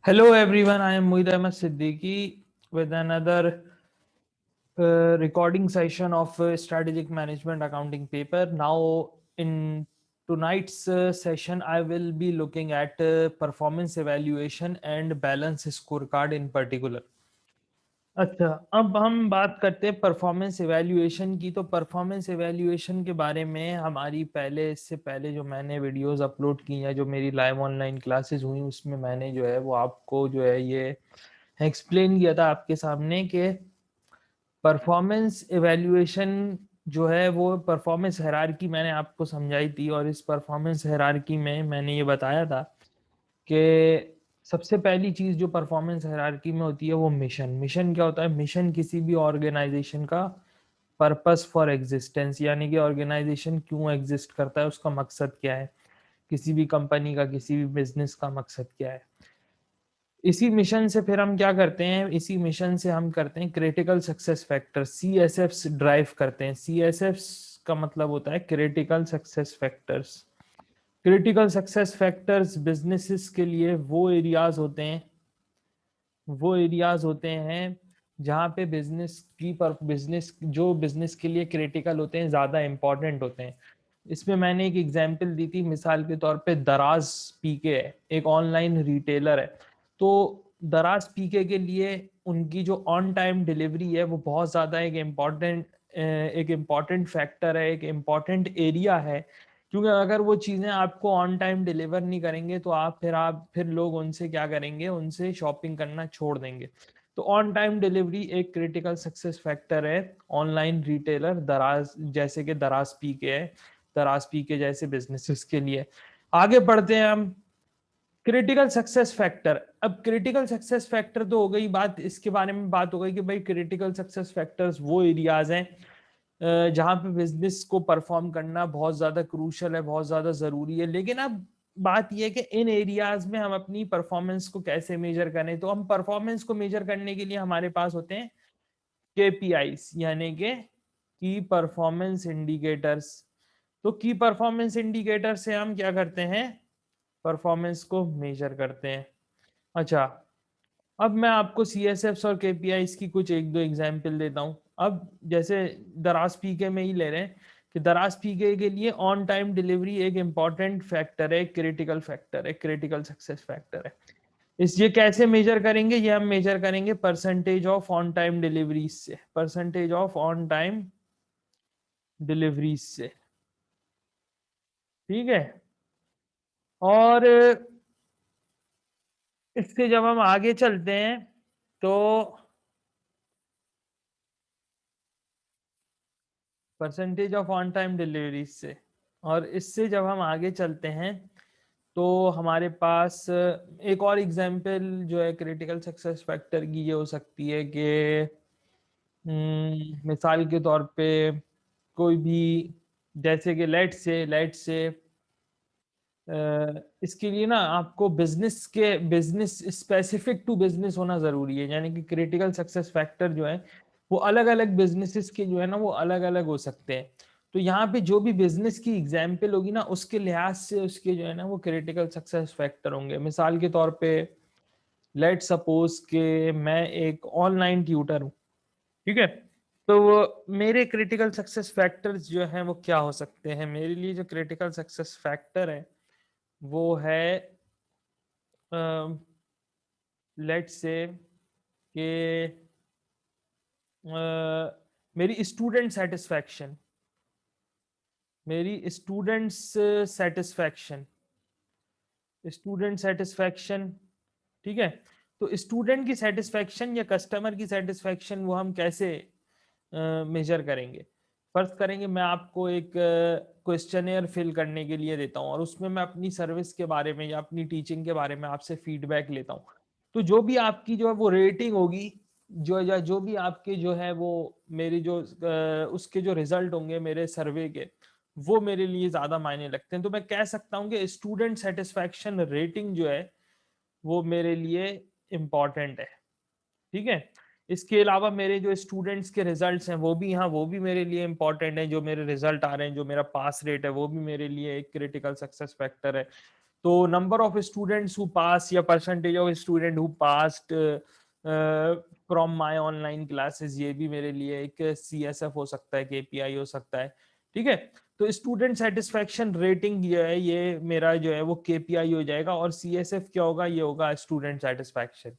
Hello everyone, I am Muid Ahmed Siddiqui with another recording session of Strategic Management Accounting paper. Now, in tonight's session, I will be looking at performance evaluation and balance scorecard in particular. अच्छा, अब हम बात करते हैं performance evaluation की। तो performance evaluation के बारे में हमारी इससे पहले जो मैंने वीडियोस अपलोड की हैं, जो मेरी लाइव ऑनलाइन क्लासेस हुई, उसमें मैंने जो है वो आपको जो है ये एक्सप्लेन किया था आपके सामने कि परफॉर्मेंस एवेल्युएशन जो है वो परफॉर्मेंस हायरार्की मैंने आपको समझाई थी। और इस परफॉर्मेंस हायरार्की में मैंने ये बताया था कि सबसे पहली चीज जो परफॉर्मेंस हायरार्की में होती है वो मिशन क्या होता है। मिशन किसी भी ऑर्गेनाइजेशन का पर्पस फॉर एग्जिस्टेंस, यानी कि ऑर्गेनाइजेशन क्यों एग्जिस्ट करता है, उसका मकसद क्या है, किसी भी कंपनी का, किसी भी बिजनेस का मकसद क्या है। इसी मिशन से फिर हम क्या करते हैं, इसी मिशन से हम करते हैं critical success factor, CSFs drive करते हैं। CSFs का मतलब होता है critical success factors. Critical success factors businesses के लिए वो एरियाज होते हैं जहाँ पे बिजनेस के लिए क्रिटिकल होते हैं, ज्यादा इंपॉर्टेंट होते हैं। इसमें मैंने एक एग्जांपल दी थी, मिसाल के तौर पे दराज पीके है, एक ऑनलाइन रिटेलर है। तो दराज पीके के लिए उनकी जो ऑन टाइम डिलीवरी है वो बहुत ज्यादा एक इम्पॉर्टेंट फैक्टर है, एक इम्पॉर्टेंट एरिया है। क्योंकि अगर वो चीजें आपको ऑन टाइम डिलीवर नहीं करेंगे तो आप फिर लोग उनसे क्या करेंगे, उनसे शॉपिंग करना छोड़ देंगे। तो ऑन टाइम डिलीवरी एक क्रिटिकल सक्सेस फैक्टर है ऑनलाइन रिटेलर दराज, जैसे कि दराज पीके है, दराज पीके जैसे बिजनेसेस के लिए। आगे बढ़ते हैं हम। क्रिटिकल सक्सेस फैक्टर, अब क्रिटिकल सक्सेस फैक्टर तो हो गई बात, इसके बारे में बात हो गई कि भाई क्रिटिकल सक्सेस फैक्टर्स वो एरियाज हैं जहां पे बिजनेस को परफॉर्म करना बहुत ज्यादा क्रूशल है, बहुत ज्यादा जरूरी है। लेकिन अब बात यह है कि इन एरियाज में हम अपनी परफॉर्मेंस को कैसे मेजर करें। तो हम परफॉर्मेंस को मेजर करने के लिए हमारे पास होते हैं KPIs, यानी कि की परफॉर्मेंस इंडिकेटर्स। तो की परफॉर्मेंस इंडिकेटर से हम क्या करते हैं, परफॉर्मेंस को मेजर करते हैं। अच्छा, अब मैं आपको CSFs और KPIs की कुछ एक दो एग्जाम्पल देता हूं। अब जैसे दराज पीके में ही ले रहे हैं कि दराज पीके के लिए ऑन टाइम डिलीवरी एक इंपॉर्टेंट फैक्टर है, क्रिटिकल फैक्टर है, क्रिटिकल सक्सेस फैक्टर है। इस ये कैसे मेजर करेंगे, ये हम मेजर करेंगे percentage of on time deliveries से, percentage of on time deliveries से। ठीक है। और इससे जब हम आगे चलते हैं तो percentage of on time delivery से, और इससे जब हम आगे चलते हैं तो हमारे पास एक और एग्जांपल जो है क्रिटिकल सक्सेस फैक्टर की ये हो सकती है कि मिसाल के तौर पे कोई भी, जैसे कि लेट से इसके लिए ना आपको बिजनेस स्पेसिफिक टू बिजनेस होना जरूरी है। यानी कि क्रिटिकल सक्सेस फैक्टर जो है वो अलग अलग बिजनेसेस के जो है ना वो अलग अलग हो सकते हैं। तो यहाँ पे जो भी बिजनेस की एग्जाम्पल होगी ना उसके लिहाज से उसके जो है ना वो क्रिटिकल सक्सेस फैक्टर होंगे। मिसाल के तौर पे लेट सपोज के मैं एक ऑनलाइन ट्यूटर हूँ। ठीक है। तो मेरे क्रिटिकल सक्सेस फैक्टर्स जो हैं वो क्या हो सकते हैं, मेरे लिए जो क्रिटिकल सक्सेस फैक्टर है वो है लेट से कि मेरी स्टूडेंट्स सेटिस्फैक्शन, स्टूडेंट सेटिस्फैक्शन। ठीक है। तो स्टूडेंट की सेटिस्फैक्शन या कस्टमर की सेटिस्फैक्शन वो हम कैसे मेजर करेंगे। फर्ज करेंगे मैं आपको एक क्वेश्चनेयर फिल करने के लिए देता हूं और उसमें मैं अपनी सर्विस के बारे में या अपनी टीचिंग के बारे में आपसे फीडबैक लेता हूं। तो जो भी आपकी जो है वो रेटिंग होगी, जो भी आपके जो है वो मेरी जो उसके जो रिजल्ट होंगे मेरे सर्वे के, वो मेरे लिए ज्यादा मायने लगते हैं। तो मैं कह सकता हूं कि स्टूडेंट सेटिस्फैक्शन रेटिंग जो है वो मेरे लिए इम्पॉर्टेंट है। ठीक है। इसके अलावा मेरे जो स्टूडेंट्स के रिजल्ट्स हैं वो भी मेरे लिए इंपॉर्टेंट है। जो मेरे रिजल्ट आ रहे हैं, जो मेरा पास रेट है वो भी मेरे लिए एक क्रिटिकल सक्सेस फैक्टर है। तो number of students who pass या percentage of student who passed from my online classes, ये भी मेरे लिए एक CSF हो सकता है, KPI हो सकता है। ठीक है, तो स्टूडेंट सेटिस्फेक्शन रेटिंग ये है, ये मेरा जो है वो KPI हो जाएगा, और CSF क्या होगा, ये होगा स्टूडेंट सेटिस्फेक्शन।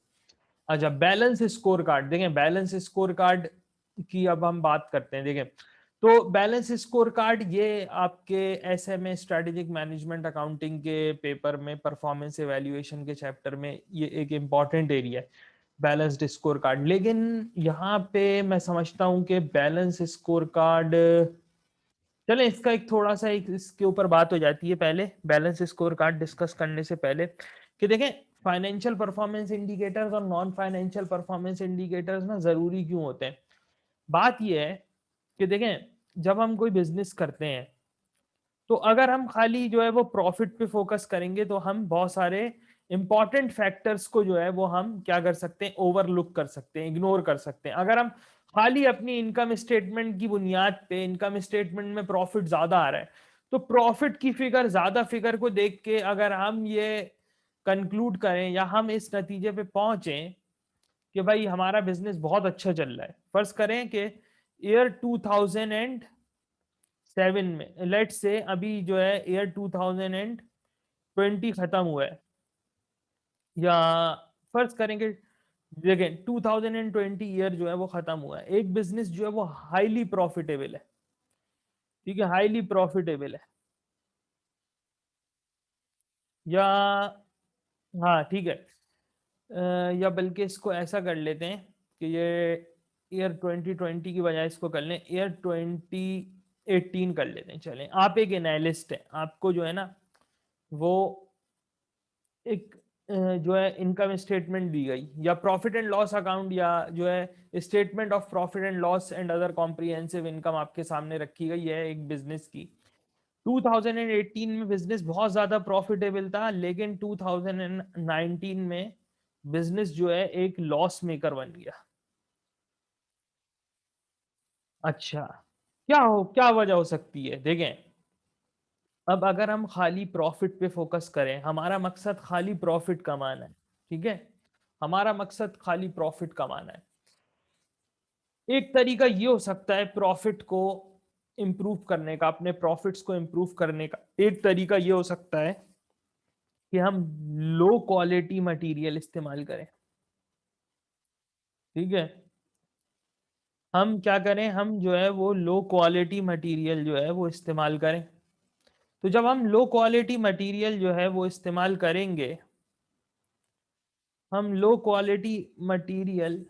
अच्छा, बैलेंस स्कोर कार्ड देखें, बैलेंस स्कोर कार्ड की अब हम बात करते हैं। देखें, तो बैलेंस स्कोर कार्ड ये आपके SMA स्ट्रेटेजिक मैनेजमेंट अकाउंटिंग के पेपर में, परफॉर्मेंस एवेल्युएशन के चैप्टर में, ये एक इंपॉर्टेंट एरिया है बैलेंस्ड स्कोर कार्ड। लेकिन यहाँ पे मैं समझता हूँ कि बैलेंस स्कोर कार्ड, चले इसका एक थोड़ा सा एक इसके ऊपर बात हो जाती है पहले, बैलेंस स्कोर कार्ड डिस्कस करने से पहले, कि देखें फाइनेंशियल परफॉर्मेंस इंडिकेटर्स और नॉन फाइनेंशियल परफॉर्मेंस इंडिकेटर्स ना जरूरी क्यों होते हैं। बात यह है कि देखें, जब हम कोई बिजनेस करते हैं, तो अगर हम खाली जो है वो प्रॉफिट पे फोकस करेंगे, तो हम बहुत सारे इंपॉर्टेंट फैक्टर्स को जो है वो हम क्या कर सकते हैं, ओवरलुक कर सकते हैं, इग्नोर कर सकते हैं। अगर हम खाली अपनी इनकम स्टेटमेंट की बुनियाद पे, इनकम स्टेटमेंट में प्रॉफिट ज्यादा आ रहा है, तो प्रॉफिट की फिगर, ज्यादा फिगर को देख के अगर हम ये कंक्लूड करें या हम इस नतीजे पे पहुंचे कि भाई हमारा बिजनेस बहुत अच्छा चल रहा है, फर्ज करें कि ईयर 2007 में, लेट से अभी जो है ईयर 2020 खत्म हुआ है, या फर्ज करेंगे, देखें 2020 ईयर जो है वो खत्म हुआ है, एक बिजनेस जो है वो हाईली प्रॉफिटेबल है, ठीक है, हाईली प्रॉफिटेबल है, या हाँ ठीक है, या बल्कि इसको ऐसा कर लेते हैं कि ये ईयर 2020 की बजाय इसको कर लें ईयर 2018 कर लेते हैं। चलें, आप एक एनालिस्ट है, आपको जो है ना वो एक जो है इनकम स्टेटमेंट दी गई, या प्रॉफिट एंड लॉस अकाउंट, या जो है statement of profit and loss and other comprehensive income आपके सामने रखी गई है एक बिजनेस की। 2018 में बिजनेस बहुत ज्यादा प्रॉफिटेबल था, लेकिन 2019 में बिजनेस जो है एक लॉस मेकर बन गया। अच्छा, क्या वजह हो सकती है, देखें, अब अगर हम खाली प्रॉफिट पे फोकस करें, हमारा मकसद खाली प्रॉफिट कमाना है, ठीक है, हमारा मकसद खाली प्रॉफिट कमाना है। एक तरीका ये हो सकता है प्रॉफिट को इंप्रूव करने का, अपने प्रॉफिट्स को इंप्रूव करने का एक तरीका ये हो सकता है कि हम लो क्वालिटी मटेरियल इस्तेमाल करें। ठीक है, हम क्या करें, हम जो है वो लो क्वालिटी मटेरियल जो है वो इस्तेमाल करें। तो जब हम लो क्वालिटी मटेरियल जो है वो इस्तेमाल करेंगे, हम लो क्वालिटी मटेरियल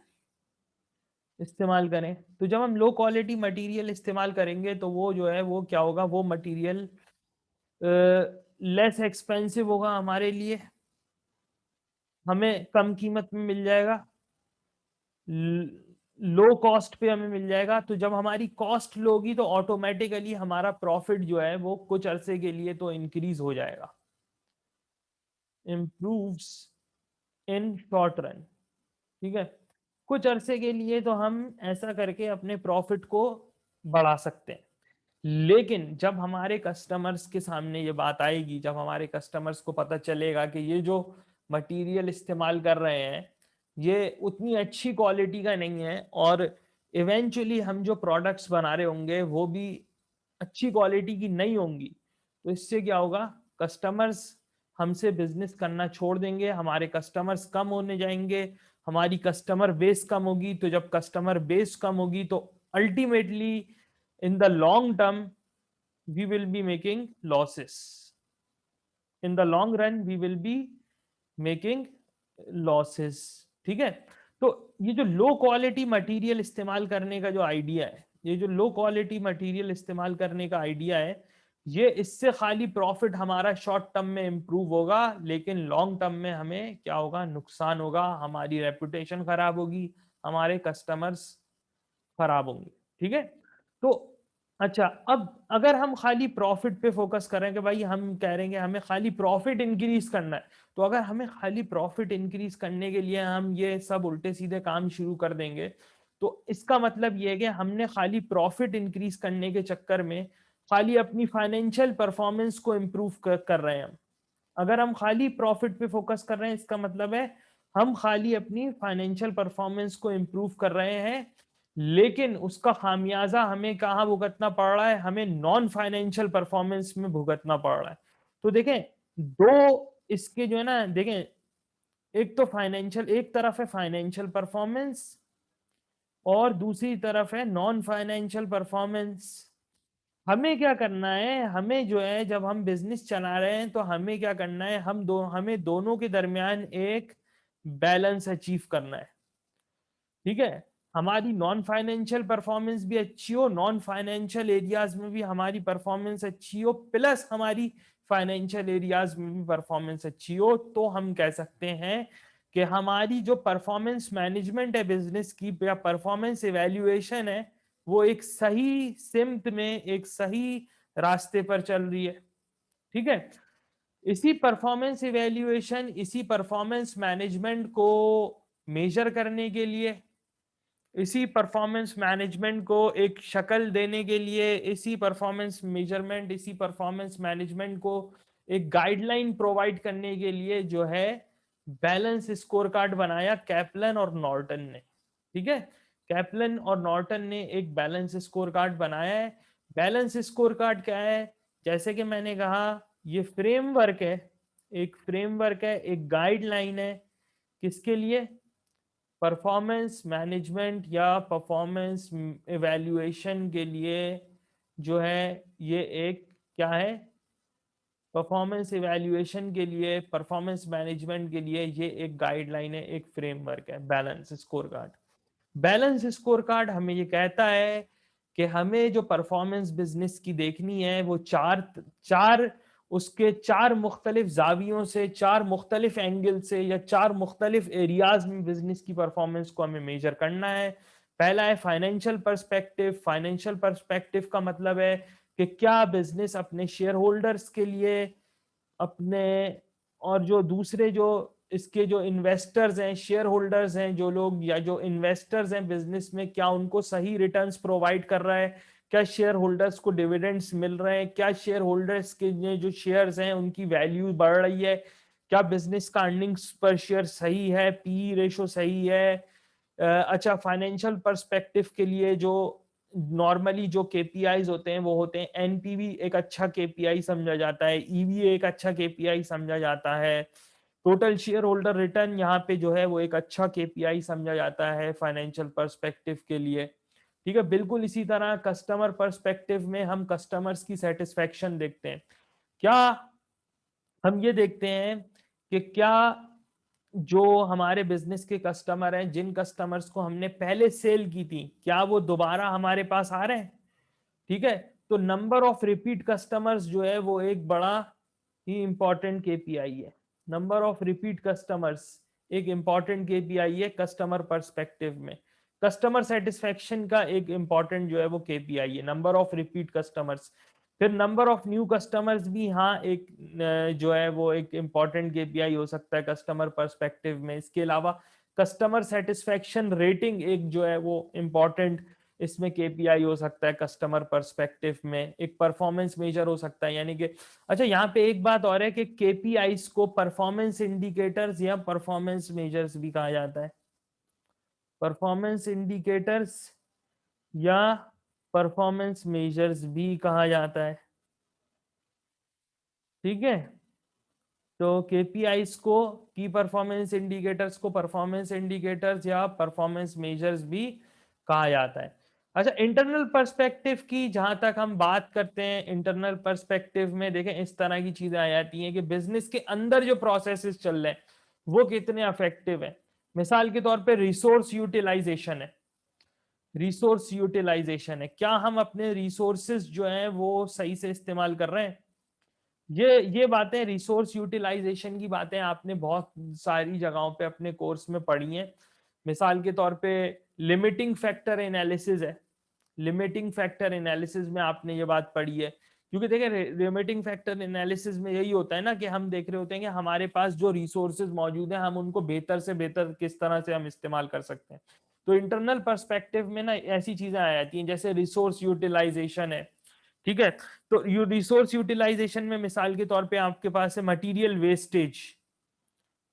इस्तेमाल करें, तो जब हम लो क्वालिटी मटेरियल इस्तेमाल करेंगे, तो वो जो है वो क्या होगा, वो मटेरियल लेस एक्सपेंसिव होगा हमारे लिए, हमें कम कीमत में मिल जाएगा, लो कॉस्ट पे हमें मिल जाएगा। तो जब हमारी कॉस्ट लो होगी, तो ऑटोमेटिकली हमारा प्रॉफिट जो है वो कुछ अरसे के लिए तो इंक्रीज हो जाएगा, इम्प्रूव्स इन शॉर्ट रन। ठीक है, कुछ अरसे के लिए तो हम ऐसा करके अपने प्रॉफिट को बढ़ा सकते हैं। लेकिन जब हमारे कस्टमर्स के सामने ये बात आएगी, जब हमारे कस्टमर्स को पता चलेगा कि ये जो मटेरियल इस्तेमाल कर रहे हैं ये उतनी अच्छी क्वालिटी का नहीं है, और इवेंचुअली हम जो प्रोडक्ट्स बना रहे होंगे वो भी अच्छी क्वालिटी की नहीं होंगी, तो इससे क्या होगा, कस्टमर्स हमसे बिजनेस करना छोड़ देंगे, हमारे कस्टमर्स कम होने जाएंगे, हमारी कस्टमर बेस कम होगी। तो जब कस्टमर बेस कम होगी, तो ultimately in the long term we will be making losses, in the long run we will be making losses। ठीक है, तो ये जो लो क्वालिटी मटेरियल इस्तेमाल करने का जो आइडिया है, ये जो लो क्वालिटी मटेरियल इस्तेमाल करने का आइडिया है, ये इससे खाली प्रॉफिट हमारा शॉर्ट टर्म में इंप्रूव होगा, लेकिन लॉन्ग टर्म में हमें क्या होगा, नुकसान होगा, हमारी रेपुटेशन खराब होगी, हमारे कस्टमर्स खराब होंगे। ठीक है, तो अच्छा, अब अगर हम खाली प्रॉफिट पे फोकस करें कि भाई हम कह रहे हैं कि हमें खाली प्रॉफिट इंक्रीज करना है, तो अगर हमें खाली प्रॉफिट इंक्रीज करने के लिए हम ये सब उल्टे सीधे काम शुरू कर देंगे, तो इसका मतलब ये है कि हमने खाली प्रॉफिट इंक्रीज करने के चक्कर में खाली अपनी फाइनेंशियल परफॉर्मेंस को इम्प्रूव कर रहे हैं हम। अगर हम खाली प्रॉफिट पे फोकस कर रहे हैं, इसका मतलब है हम खाली अपनी फाइनेंशियल परफॉर्मेंस को इम्प्रूव कर रहे हैं, लेकिन उसका खामियाजा हमें कहाँ भुगतना पड़ रहा है, हमें नॉन फाइनेंशियल परफॉर्मेंस में भुगतना पड़ रहा है। तो देखें, दो इसके जो है ना, देखें, एक तो फाइनेंशियल, एक तरफ है फाइनेंशियल परफॉर्मेंस और दूसरी तरफ है नॉन फाइनेंशियल परफॉर्मेंस। हमें क्या करना है, हमें जो है जब हम बिजनेस चला रहे हैं तो हमें क्या करना है, हमें दोनों के दरमियान एक बैलेंस अचीव करना है। ठीक है, हमारी नॉन फाइनेंशियल परफॉर्मेंस भी अच्छी हो, नॉन फाइनेंशियल एरियाज में भी हमारी परफॉर्मेंस अच्छी हो, प्लस हमारी फाइनेंशियल एरियाज में भी परफॉर्मेंस अच्छी हो, तो हम कह सकते हैं कि हमारी जो परफॉर्मेंस मैनेजमेंट है बिजनेस की, या परफॉर्मेंस इवेल्युएशन है, वो एक सही सिमत में, एक सही रास्ते पर चल रही है। ठीक है, इसी परफॉर्मेंस इवेल्युएशन, इसी परफॉर्मेंस मैनेजमेंट को मेजर करने के लिए, इसी परफॉर्मेंस मैनेजमेंट को एक शक्ल देने के लिए, इसी परफॉर्मेंस मेजरमेंट, इसी परफॉर्मेंस मैनेजमेंट को एक गाइडलाइन प्रोवाइड करने के लिए जो है बैलेंस स्कोर कार्ड बनाया कैपलन और नॉर्टन ने। ठीक है, कैपलन और नॉर्टन ने एक बैलेंस स्कोर कार्ड बनाया है। बैलेंस स्कोर कार्ड क्या है, जैसे कि मैंने कहा, ये फ्रेमवर्क है, एक फ्रेमवर्क है, एक गाइडलाइन है, किसके लिए, परफॉर्मेंस मैनेजमेंट या परफॉर्मेंस इवैल्यूएशन के लिए जो है ये एक क्या है, परफॉर्मेंस इवैल्यूएशन के लिए, परफॉर्मेंस मैनेजमेंट के लिए ये एक गाइडलाइन है, एक फ्रेमवर्क है, balance score card. Balance score card हमें ये कहता है कि हमें जो परफॉर्मेंस बिजनेस की देखनी है वो चार चार उसके चार मुख्तलिफ जावियों से, चार मुख्तलिफ एंगल से, या चार मुख्तलिफ एरियाज में बिजनेस की परफॉर्मेंस को हमें मेजर करना है। पहला है फाइनेंशियल पर्सपेक्टिव। फाइनेंशियल पर्सपेक्टिव का मतलब है कि क्या बिजनेस अपने शेयर होल्डर्स के लिए, अपने, और जो दूसरे जो इसके जो इन्वेस्टर्स हैं, शेयर होल्डर्स हैं, जो लोग या जो इन्वेस्टर्स हैं बिजनेस में, क्या उनको सही रिटर्न्स प्रोवाइड कर रहा है, क्या शेयर होल्डर्स को डिविडेंड्स मिल रहे हैं, क्या शेयर होल्डर्स के जो शेयर्स हैं उनकी वैल्यू बढ़ रही है, क्या बिजनेस का अर्निंग्स पर शेयर सही है, पी रेशो सही है। अच्छा, फाइनेंशियल पर्सपेक्टिव के लिए जो नॉर्मली जो केपीआईज होते हैं वो होते हैं, एनपीवी एक अच्छा केपीआई समझा जाता है, ईवी एक अच्छा केपीआई समझा जाता है, टोटल शेयर होल्डर रिटर्न यहाँ पे जो है वो एक अच्छा केपीआई समझा जाता है फाइनेंशियल पर्सपेक्टिव के लिए। ठीक है, बिल्कुल इसी तरह कस्टमर पर्सपेक्टिव में हम कस्टमर्स की सेटिस्फेक्शन देखते हैं। क्या हम ये देखते हैं कि क्या जो हमारे बिजनेस के कस्टमर हैं, जिन कस्टमर्स को हमने पहले सेल की थी, क्या वो दोबारा हमारे पास आ रहे हैं। ठीक है, तो नंबर ऑफ रिपीट कस्टमर्स जो है वो एक बड़ा ही इंपॉर्टेंट केपीआई है। नंबर ऑफ रिपीट कस्टमर्स एक इंपॉर्टेंट केपीआई है कस्टमर पर्सपेक्टिव में। कस्टमर सेटिस्फेक्शन का एक इंपॉर्टेंट जो है वो केपीआई है, नंबर ऑफ रिपीट कस्टमर्स। फिर नंबर ऑफ न्यू कस्टमर्स भी, हाँ, एक जो है वो एक इंपॉर्टेंट केपीआई हो सकता है कस्टमर पर्सपेक्टिव में। इसके अलावा कस्टमर सेटिस्फेक्शन रेटिंग एक जो है वो इंपॉर्टेंट इसमें केपीआई हो सकता है कस्टमर पर्सपेक्टिव में, एक परफॉर्मेंस मेजर हो सकता है, यानी कि अच्छा, यहाँ पे एक बात और है कि केपीआईज को परफॉर्मेंस इंडिकेटर्स या परफॉर्मेंस मेजर्स भी कहा जाता है। परफॉर्मेंस इंडिकेटर्स या परफॉर्मेंस मेजर्स भी कहा जाता है। ठीक है, तो केपीआईज को, की परफॉर्मेंस इंडिकेटर्स को परफॉर्मेंस इंडिकेटर्स या परफॉर्मेंस मेजर्स भी कहा जाता है। अच्छा, इंटरनल पर्सपेक्टिव की जहां तक हम बात करते हैं, इंटरनल पर्सपेक्टिव में देखें इस तरह की चीजें आ जाती हैं कि बिजनेस के अंदर जो प्रोसेसेस चल रहे हैं वो कितने इफेक्टिव है। मिसाल के तौर पे रिसोर्स यूटिलाइजेशन है, रिसोर्स यूटिलाइजेशन है, क्या हम अपने रिसोर्सेज जो हैं वो सही से इस्तेमाल कर रहे हैं। ये बातें, रिसोर्स यूटिलाइजेशन की बातें आपने बहुत सारी जगहों पे अपने कोर्स में पढ़ी हैं। मिसाल के तौर पे लिमिटिंग फैक्टर एनालिसिस है, लिमिटिंग फैक्टर एनालिसिस में आपने ये बात पढ़ी है, क्योंकि देखिए लिमिटिंग फैक्टर एनालिसिस में यही होता है ना कि हम देख रहे होते हैं कि हमारे पास जो रिसोर्सेज मौजूद हैं हम उनको बेहतर से बेहतर किस तरह से हम इस्तेमाल कर सकते हैं। तो इंटरनल पर्सपेक्टिव में ना ऐसी चीजें आ जाती हैं जैसे रिसोर्स यूटिलाइजेशन है, ठीक है। तो रिसोर्स यूटिलाइजेशन में मिसाल के तौर पे आपके पास है मटेरियल वेस्टेज।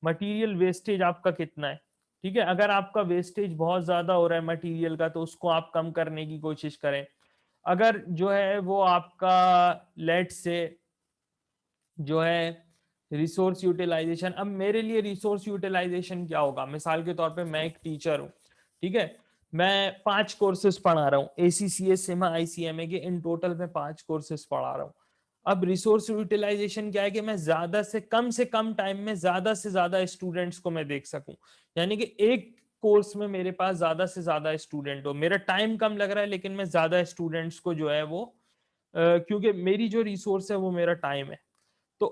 मटेरियल वेस्टेज आपका कितना है? ठीक है, अगर आपका वेस्टेज बहुत ज्यादा हो रहा है मटेरियल का तो उसको आप कम करने की कोशिश करें। अगर जो है वो आपका लेट से जो है रिसोर्स यूटिलाइजेशन, अब मेरे लिए रिसोर्स यूटिलाइजेशन क्या होगा? मिसाल के तौर पे मैं एक टीचर हूँ, ठीक है, मैं 5 कोर्सेज पढ़ा रहा हूँ, ACCA सिमा ICMA के इन टोटल में 5 कोर्सेज पढ़ा रहा हूँ। अब रिसोर्स यूटिलाइजेशन क्या है कि मैं ज्यादा से कम टाइम में ज्यादा से ज्यादा स्टूडेंट्स को मैं देख सकूं। यानी कि एक कोर्स में मेरे पास ज्यादा से ज्यादा स्टूडेंट हो, मेरा टाइम कम लग रहा है लेकिन मैं ज्यादा स्टूडेंट्स को जो है वो क्योंकि मेरी जो रिसोर्स है वो मेरा टाइम है, तो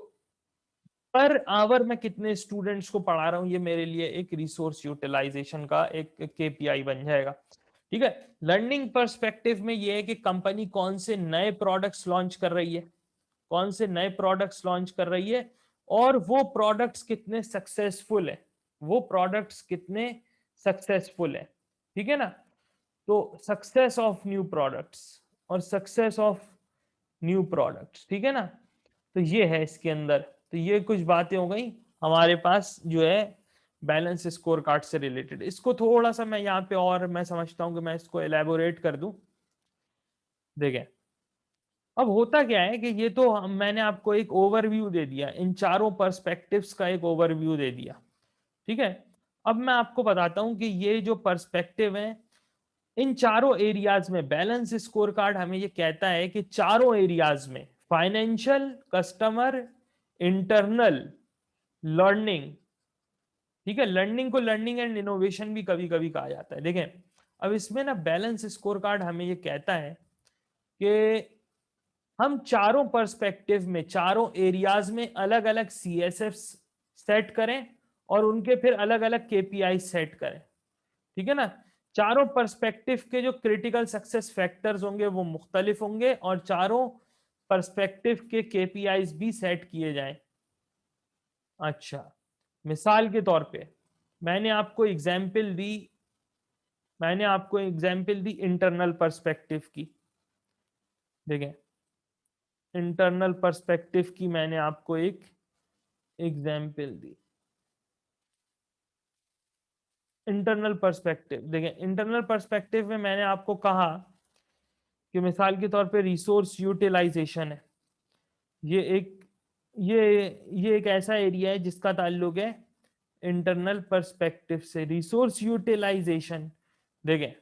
पर आवर मैं कितने स्टूडेंट्स को पढ़ा रहा हूं ये मेरे लिए एक रिसोर्स यूटिलाइजेशन का एक KPI बन जाएगा। ठीक है, लर्निंग पर्सपेक्टिव में ये है कि कंपनी कौन से नए प्रोडक्ट्स लॉन्च कर रही है, कौन से नए प्रोडक्ट्स लॉन्च कर रही है, और वो प्रोडक्ट्स कितने सक्सेसफुल है, वो प्रोडक्ट्स कितने सक्सेसफुल है। ठीक है ना, तो सक्सेस ऑफ न्यू प्रोडक्ट्स और सक्सेस ऑफ न्यू प्रोडक्ट्स, ठीक है ना, तो ये है इसके अंदर। तो ये कुछ बातें हो गई हमारे पास जो है बैलेंस स्कोर कार्ड से रिलेटेड। इसको थोड़ा सा मैं यहाँ पे और मैं समझता हूँ कि मैं इसको एलैबोरेट कर दूं। देखें, अब होता क्या है कि ये तो मैंने आपको एक ओवरव्यू दे दिया, इन चारों पर्सपेक्टिव्स का एक ओवरव्यू दे दिया। ठीक है, अब मैं आपको बताता हूं कि ये जो पर्सपेक्टिव है इन चारों एरियाज में, बैलेंस स्कोर कार्ड हमें ये कहता है कि चारों एरियाज में फाइनेंशियल, कस्टमर, इंटरनल, लर्निंग, ठीक है, लर्निंग को लर्निंग एंड इनोवेशन भी कभी कभी कहा जाता है। देखें, अब इसमें ना बैलेंस स्कोर कार्ड हमें ये कहता है कि हम चारों पर्सपेक्टिव में, चारों एरियाज में अलग अलग CSF सेट करें और उनके फिर अलग अलग KPI सेट करें। ठीक है ना, चारों पर्सपेक्टिव के जो क्रिटिकल सक्सेस फैक्टर्स होंगे वो मुख्तलिफ होंगे और चारों पर्सपेक्टिव के KPIs भी सेट किए जाएं। अच्छा, मिसाल के तौर पे मैंने आपको एग्जाम्पल दी, मैंने आपको एग्जाम्पल दी इंटरनल पर्सपेक्टिव की। देखें, इंटरनल पर्सपेक्टिव की मैंने आपको एक एग्जाम्पल दी। इंटरनल पर्सपेक्टिव, देखें इंटरनल पर्सपेक्टिव में मैंने आपको कहा कि मिसाल के तौर पे रिसोर्स यूटिलाइजेशन है, ये एक ये ये एक ऐसा एरिया है जिसका ताल्लुक है इंटरनल पर्सपेक्टिव से, रिसोर्स यूटिलाइजेशन। देखें,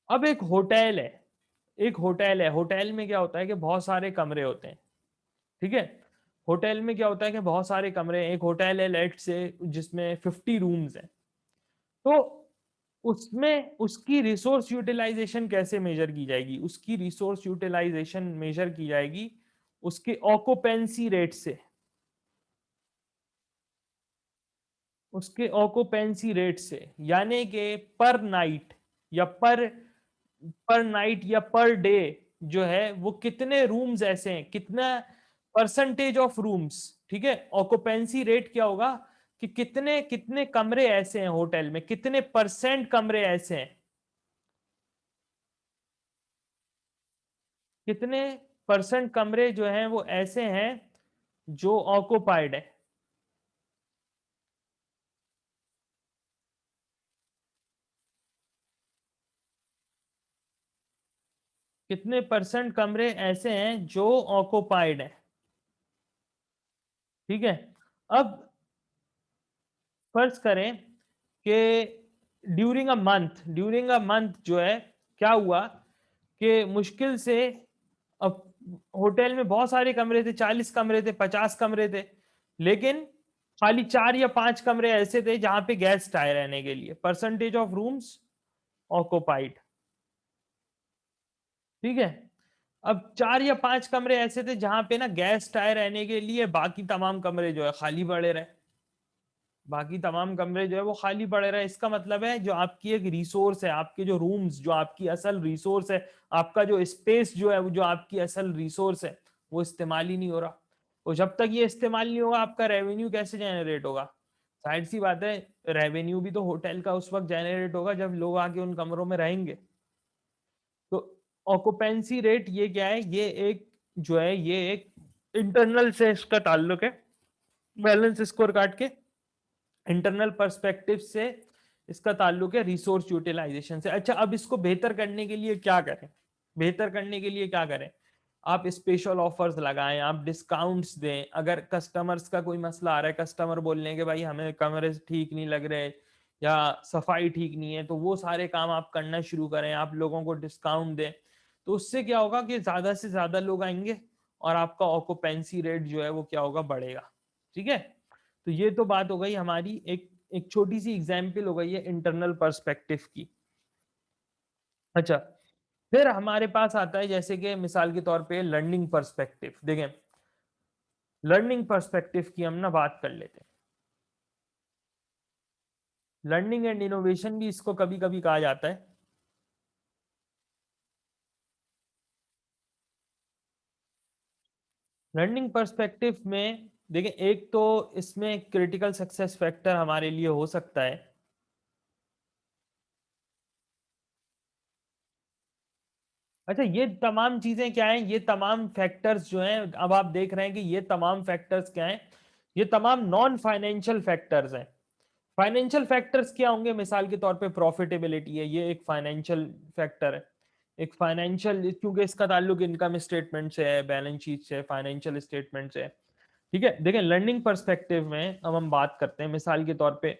अब एक होटल है, एक होटल है, होटल में क्या होता है कि बहुत सारे कमरे होते हैं। ठीक है, होटल में क्या होता है कि बहुत सारे कमरे हैं, एक होटल है लेट से जिसमें 50 रूम्स हैं, तो उसमें उसकी रिसोर्स यूटिलाइजेशन कैसे मेजर की जाएगी? उसकी रिसोर्स यूटिलाइजेशन मेजर की जाएगी उसके ऑक्यूपेंसी रेट से, उसके ऑक्यूपेंसी रेट से, यानी कि पर नाइट या पर नाइट या पर डे जो है वो कितने रूम्स ऐसे हैं, कितना परसेंटेज ऑफ रूम्स। ठीक है, ऑक्यूपेंसी रेट क्या होगा कि कितने कितने कमरे ऐसे हैं होटल में, कितने परसेंट कमरे ऐसे हैं, कितने परसेंट कमरे जो हैं वो ऐसे हैं जो ऑक्यूपाइड है। कितने परसेंट कमरे ऐसे हैं जो ऑक्यूपाइड है। ठीक है, अब फर्ज करें कि ड्यूरिंग अ मंथ जो है क्या हुआ कि मुश्किल से, अब होटल में बहुत सारे कमरे थे, 40 कमरे थे, 50 कमरे थे, लेकिन खाली 4 या 5 कमरे ऐसे थे जहां पे गेस्ट आए रहने के लिए, परसेंटेज ऑफ रूम्स ऑक्यूपाइड। ठीक है, अब 4 या 5 कमरे ऐसे थे जहां पे ना गेस्ट आए रहने के लिए, बाकी तमाम कमरे जो है खाली पड़े रहे, बाकी तमाम कमरे जो है वो खाली पड़े रहे। इसका मतलब है जो आपकी एक रिसोर्स है, आपके जो रूम्स, जो आपकी असल रिसोर्स है, आपका जो स्पेस जो है, वो जो आपकी असल रिसोर्स है, वो इस्तेमाल ही नहीं हो रहा। और जब तक ये इस्तेमाल नहीं होगा आपका रेवेन्यू कैसे जनरेट होगा? जाहिर सी बात है, रेवेन्यू भी तो होटल का उस वक्त जनरेट होगा जब लोग आके उन कमरों में रहेंगे। तो ऑक्यूपेंसी रेट ये क्या है, ये एक जो है ये एक इंटरनल से इसका ताल्लुक है, बैलेंस स्कोर कार्ड के इंटरनल पर्सपेक्टिव से इसका ताल्लुक है रिसोर्स यूटिलाइजेशन से। अच्छा, अब इसको बेहतर करने के लिए क्या करें, बेहतर करने के लिए क्या करें, आप स्पेशल ऑफर्स लगाएं, आप डिस्काउंट्स दें। अगर कस्टमर्स का कोई मसला आ रहा है, कस्टमर बोल रहे हैं कि भाई हमें कमरे ठीक नहीं लग रहे या सफाई ठीक नहीं है, तो वो सारे काम आप करना शुरू करें, आप लोगों को डिस्काउंट दें। तो उससे क्या होगा कि ज्यादा से ज्यादा लोग आएंगे और आपका ऑक्यूपेंसी रेट जो है वो क्या होगा, बढ़ेगा। ठीक है, तो ये तो बात हो गई हमारी, एक एक छोटी सी एग्जाम्पल हो गई है इंटरनल पर्सपेक्टिव की। अच्छा, फिर हमारे पास आता है जैसे कि मिसाल के तौर पे लर्निंग पर्सपेक्टिव। देखें, लर्निंग पर्सपेक्टिव की हम ना बात कर लेते हैं। लर्निंग एंड इनोवेशन भी इसको कभी कभी कहा जाता है। लर्निंग पर्सपेक्टिव में देखें, एक तो इसमें क्रिटिकल सक्सेस फैक्टर हमारे लिए हो सकता है। अच्छा, ये तमाम चीजें क्या हैं, ये तमाम फैक्टर्स जो हैं, अब आप देख रहे हैं कि ये तमाम फैक्टर्स क्या हैं, ये तमाम नॉन फाइनेंशियल फैक्टर्स हैं। फाइनेंशियल फैक्टर्स क्या होंगे, मिसाल के तौर पे प्रॉफिटेबिलिटी है, ये एक फाइनेंशियल फैक्टर है। एक फाइनेंशियल, क्योंकि इसका ताल्लुक इनकम स्टेटमेंट से है, बैलेंस शीट से, फाइनेंशियल स्टेटमेंट से है। ठीक है, देखें लर्निंग पर्सपेक्टिव में अब हम बात करते हैं मिसाल के तौर पे,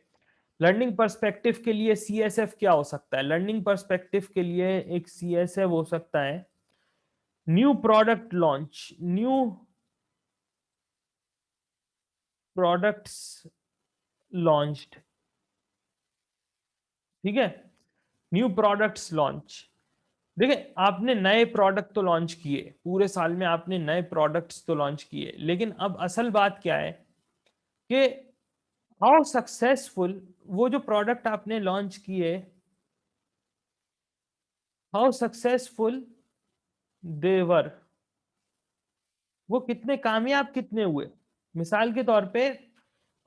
लर्निंग पर्सपेक्टिव के लिए सीएसएफ क्या हो सकता है। लर्निंग पर्सपेक्टिव के लिए एक सीएसएफ हो सकता है new product launch, new products launched. ठीक है, न्यू प्रोडक्ट्स लॉन्च। देखिए, आपने नए प्रोडक्ट तो लॉन्च किए, पूरे साल में आपने नए प्रोडक्ट्स तो लॉन्च किए, लेकिन अब असल बात क्या है कि हाउ सक्सेसफुल वो जो प्रोडक्ट आपने लॉन्च किए, हाउ सक्सेसफुल देवर, वो कितने कामयाब कितने हुए। मिसाल के तौर पे,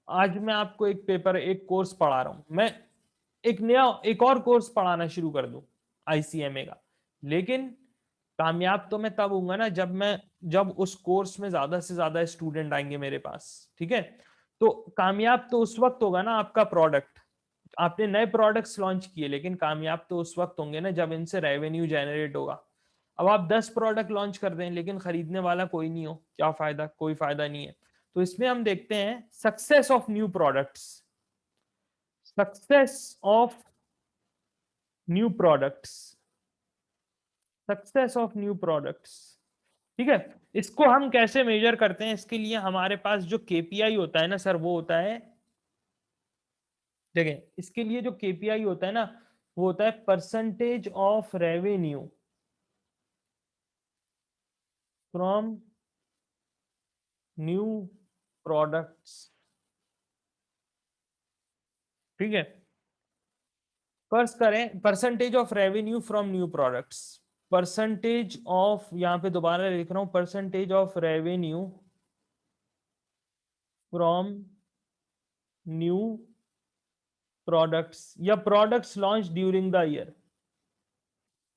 आज मैं आपको एक पेपर, एक कोर्स पढ़ा रहा हूं, मैं एक नया एक और कोर्स पढ़ाना शुरू कर दूं आईसीएमए का, लेकिन कामयाब तो मैं तब हूंगा ना जब उस कोर्स में ज्यादा से ज्यादा स्टूडेंट आएंगे मेरे पास। ठीक है, तो कामयाब तो उस वक्त होगा ना आपका प्रोडक्ट, आपने नए प्रोडक्ट्स लॉन्च किए, लेकिन कामयाब तो उस वक्त होंगे ना जब इनसे रेवेन्यू जनरेट होगा। अब आप 10 प्रोडक्ट लॉन्च कर दें लेकिन खरीदने वाला कोई नहीं हो, क्या फायदा, कोई फायदा नहीं है। तो इसमें हम देखते हैं success of new products, success of new products, success of new products. ठीक है, इसको हम कैसे मेजर करते हैं, इसके लिए हमारे पास जो केपीआई होता है ना सर, वो होता है, देखें इसके लिए जो केपीआई होता है ना, वो होता है percentage of revenue from new products. ठीक है, फर्स्ट करें percentage of revenue from new products, percentage of, यहां पे दोबारा लिख रहा हूं, percentage of revenue from new products या products launch during the year.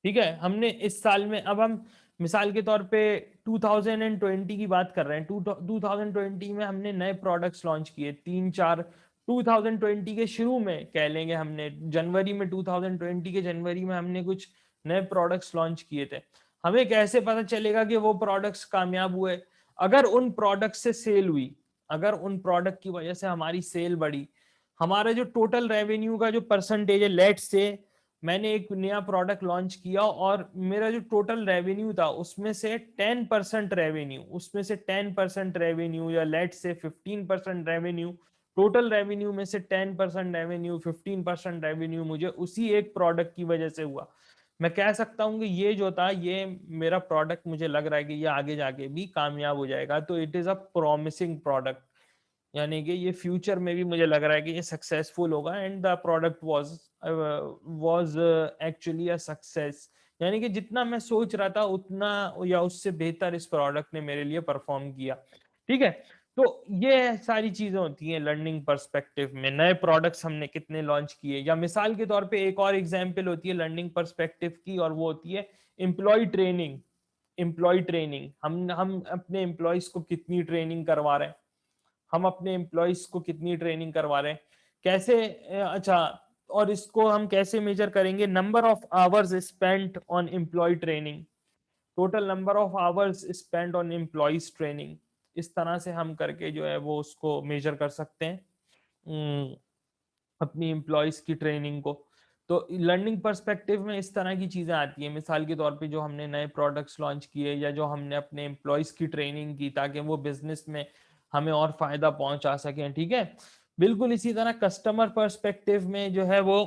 ठीक है, हमने इस साल में, अब हम मिसाल के तौर पे 2020 की बात कर रहे हैं, 2020 में हमने नए प्रोडक्ट्स लॉन्च किए तीन चार, 2020 के शुरू में कह लेंगे, हमने जनवरी में, 2020 के जनवरी में हमने कुछ नए प्रोडक्ट्स लॉन्च किए थे। हमें कैसे पता चलेगा कि वो प्रोडक्ट्स कामयाब हुए, अगर उन प्रोडक्ट से सेल हुई, अगर उन प्रोडक्ट की वजह से हमारी सेल बढ़ी, हमारा जो टोटल रेवेन्यू का जो परसेंटेज है, लेट से मैंने एक नया प्रोडक्ट लॉन्च किया और मेरा जो टोटल रेवेन्यू था उसमें से 10% रेवेन्यू, उसमें से 10% रेवेन्यू या लेट से 15% रेवेन्यू, टोटल रेवेन्यू में से 10% रेवेन्यू, 15% रेवेन्यू मुझे उसी एक प्रोडक्ट की वजह से हुआ। मैं कह सकता हूँ कि ये जो था, ये मेरा प्रोडक्ट मुझे लग रहा है कि ये आगे जाके भी कामयाब हो जाएगा, तो it is a promising product, यानी कि ये फ्यूचर में भी मुझे लग रहा है कि ये सक्सेसफुल होगा, and the product was actually a success. यानी कि जितना मैं सोच रहा था उतना या उससे बेहतर इस प्रोडक्ट ने मेरे लिए परफॉर्म किया। ठीक है, तो ये सारी चीजें होती हैं लर्निंग पर्सपेक्टिव में, नए प्रोडक्ट्स हमने कितने लॉन्च किए, या मिसाल के तौर पे एक और एग्जांपल होती है लर्निंग पर्सपेक्टिव की, और वो होती है एम्प्लॉय ट्रेनिंग, हम अपने एम्प्लॉयज को कितनी ट्रेनिंग करवा रहे हैं, हम अपने एम्प्लॉयज को कितनी ट्रेनिंग करवा रहे हैं, कैसे अच्छा, और इसको हम कैसे मेजर करेंगे, number of hours spent on employ training, total number of hours spend on employees training, इस तरह से हम करके जो है वो उसको मेजर कर सकते हैं अपनी एम्प्लॉयज की ट्रेनिंग को। तो लर्निंग पर्सपेक्टिव में इस तरह की चीजें आती है, मिसाल के तौर पे जो हमने नए प्रोडक्ट्स लॉन्च किए या जो हमने अपने एम्प्लॉयज की ट्रेनिंग की ताकि वो बिजनेस में हमें और फायदा पहुंचा सकें, ठीक है। बिल्कुल इसी तरह कस्टमर पर्सपेक्टिव में जो है वो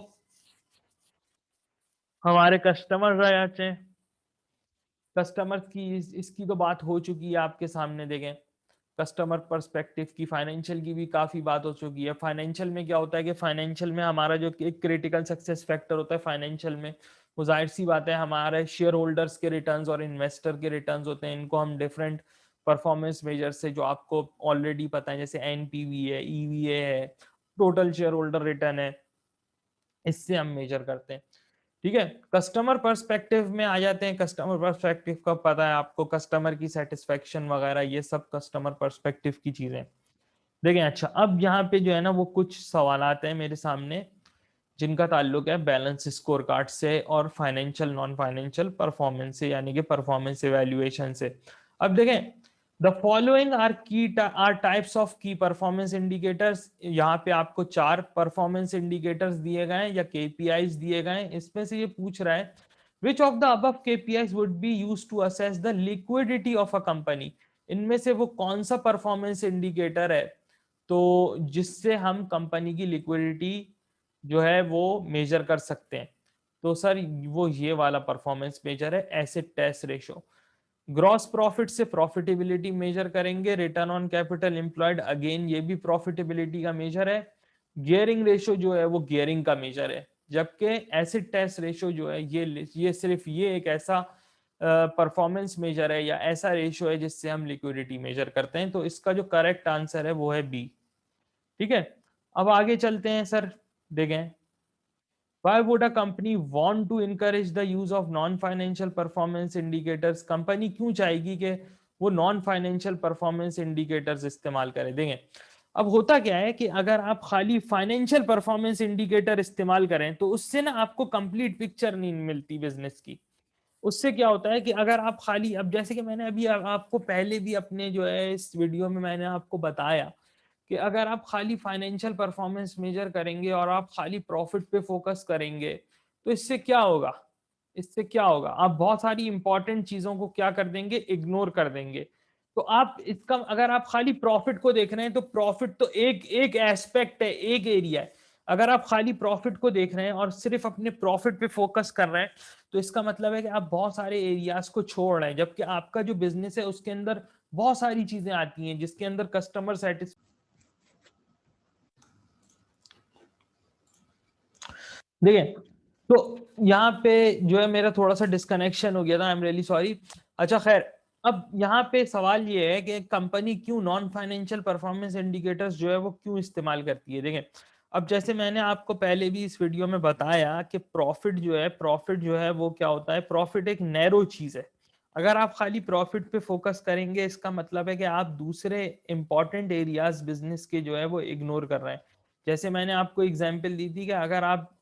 हमारे कस्टमर रह जाते हैं, कस्टमर की इसकी तो बात हो चुकी है आपके सामने, देखें कस्टमर पर्सपेक्टिव की, फाइनेंशियल की भी काफी बात हो चुकी है। फाइनेंशियल में क्या होता है कि फाइनेंशियल में हमारा जो एक क्रिटिकल सक्सेस फैक्टर होता है फाइनेंशियल में, वो जाहिर सी बात है हमारे शेयर होल्डर्स के रिटर्न्स और इन्वेस्टर के रिटर्न्स होते हैं, इनको हम डिफरेंट परफॉर्मेंस मेजर से, जो आपको ऑलरेडी पता है, जैसे एनपीवी है, ईवीए है, टोटल शेयर होल्डर रिटर्न है, इससे हम मेजर करते हैं, ठीक है। कस्टमर पर्सपेक्टिव में आ जाते हैं, कस्टमर पर्सपेक्टिव का पता है आपको, कस्टमर की सेटिस्फेक्शन वगैरह, ये सब कस्टमर पर्सपेक्टिव की चीजें देखें। अच्छा, अब यहाँ पे जो है ना वो कुछ सवाल आते हैं मेरे सामने जिनका ताल्लुक है बैलेंस स्कोर कार्ड से और फाइनेंशियल नॉन फाइनेंशियल परफॉर्मेंस से, यानी कि परफॉर्मेंस इवैल्यूएशन से। अब देखें, the following are types of key performance indicators, यहाँ पे आपको 4 परफॉर्मेंस इंडिकेटर्स दिए गए हैं या केपीआईज दिए गए हैं, इसमें से ये पूछ रहा है which of the above KPIs would be used to assess the liquidity of a company, इनमें से वो कौन सा परफॉर्मेंस इंडिकेटर है तो जिससे हम कंपनी की लिक्विडिटी जो है वो मेजर कर सकते हैं। तो सर वो ये वाला परफॉर्मेंस मेजर है acid test ratio. Gross profit से प्रॉफिटेबिलिटी मेजर करेंगे, return on capital employed, again ये भी प्रॉफिटेबिलिटी का मेजर है। गियरिंग रेशो जो है वो गियरिंग का मेजर है, जबकि एसिड टेस्ट रेशो जो है ये सिर्फ ये एक ऐसा परफॉर्मेंस मेजर है या ऐसा रेशो है जिससे हम लिक्विडिटी मेजर करते हैं। तो इसका जो करेक्ट आंसर है वो है बी, ठीक है। अब आगे चलते हैं सर, देखें why would a company want to encourage the use of non financial performance indicators, company क्यों चाहेगी कि वो नॉन फाइनेंशियल परफॉर्मेंस इंडिकेटर्स इस्तेमाल करें। देखें, अब होता क्या है कि अगर आप खाली फाइनेंशियल परफॉर्मेंस इंडिकेटर इस्तेमाल करें तो उससे ना आपको कंप्लीट पिक्चर नहीं मिलती बिजनेस की। उससे क्या होता है कि अगर आप खाली, अब जैसे कि मैंने अभी आपको पहले भी अपने जो है इस वीडियो में मैंने आपको बताया कि अगर आप खाली फाइनेंशियल परफॉर्मेंस मेजर करेंगे और आप खाली प्रॉफिट पे फोकस करेंगे तो इससे क्या होगा, इससे क्या होगा, आप बहुत सारी इंपॉर्टेंट चीजों को क्या कर देंगे, इग्नोर कर देंगे। तो आप इसका, अगर आप खाली प्रॉफिट को देख रहे हैं तो प्रॉफिट तो एक एक एस्पेक्ट है, एक एरिया है। अगर आप खाली प्रॉफिट को देख रहे हैं और सिर्फ अपने प्रॉफिट पे फोकस कर रहे हैं तो इसका मतलब है कि आप बहुत सारे एरियाज को छोड़ रहे हैं, जबकि आपका जो बिजनेस है उसके अंदर बहुत सारी चीजें आती हैं जिसके अंदर कस्टमर सेटिस्फेक्शन, देखिए तो यहाँ पे जो है मेरा थोड़ा सा डिस्कनेक्शन हो गया था, आई एम रियली सॉरी। अच्छा खैर, अब यहाँ पे सवाल ये है कि कंपनी क्यों नॉन फाइनेंशियल परफॉर्मेंस इंडिकेटर्स जो है वो क्यों इस्तेमाल करती है। देखें, अब जैसे मैंने आपको पहले भी इस वीडियो में बताया कि प्रॉफिट जो है वो क्या होता है, प्रॉफिट एक नैरो चीज है। अगर आप खाली प्रॉफिट पे फोकस करेंगे इसका मतलब है कि आप दूसरे इंपॉर्टेंट एरियाज बिजनेस के जो है वो इग्नोर कर रहे हैं। जैसे मैंने आपको एग्जांपल दी थी कि अगर आप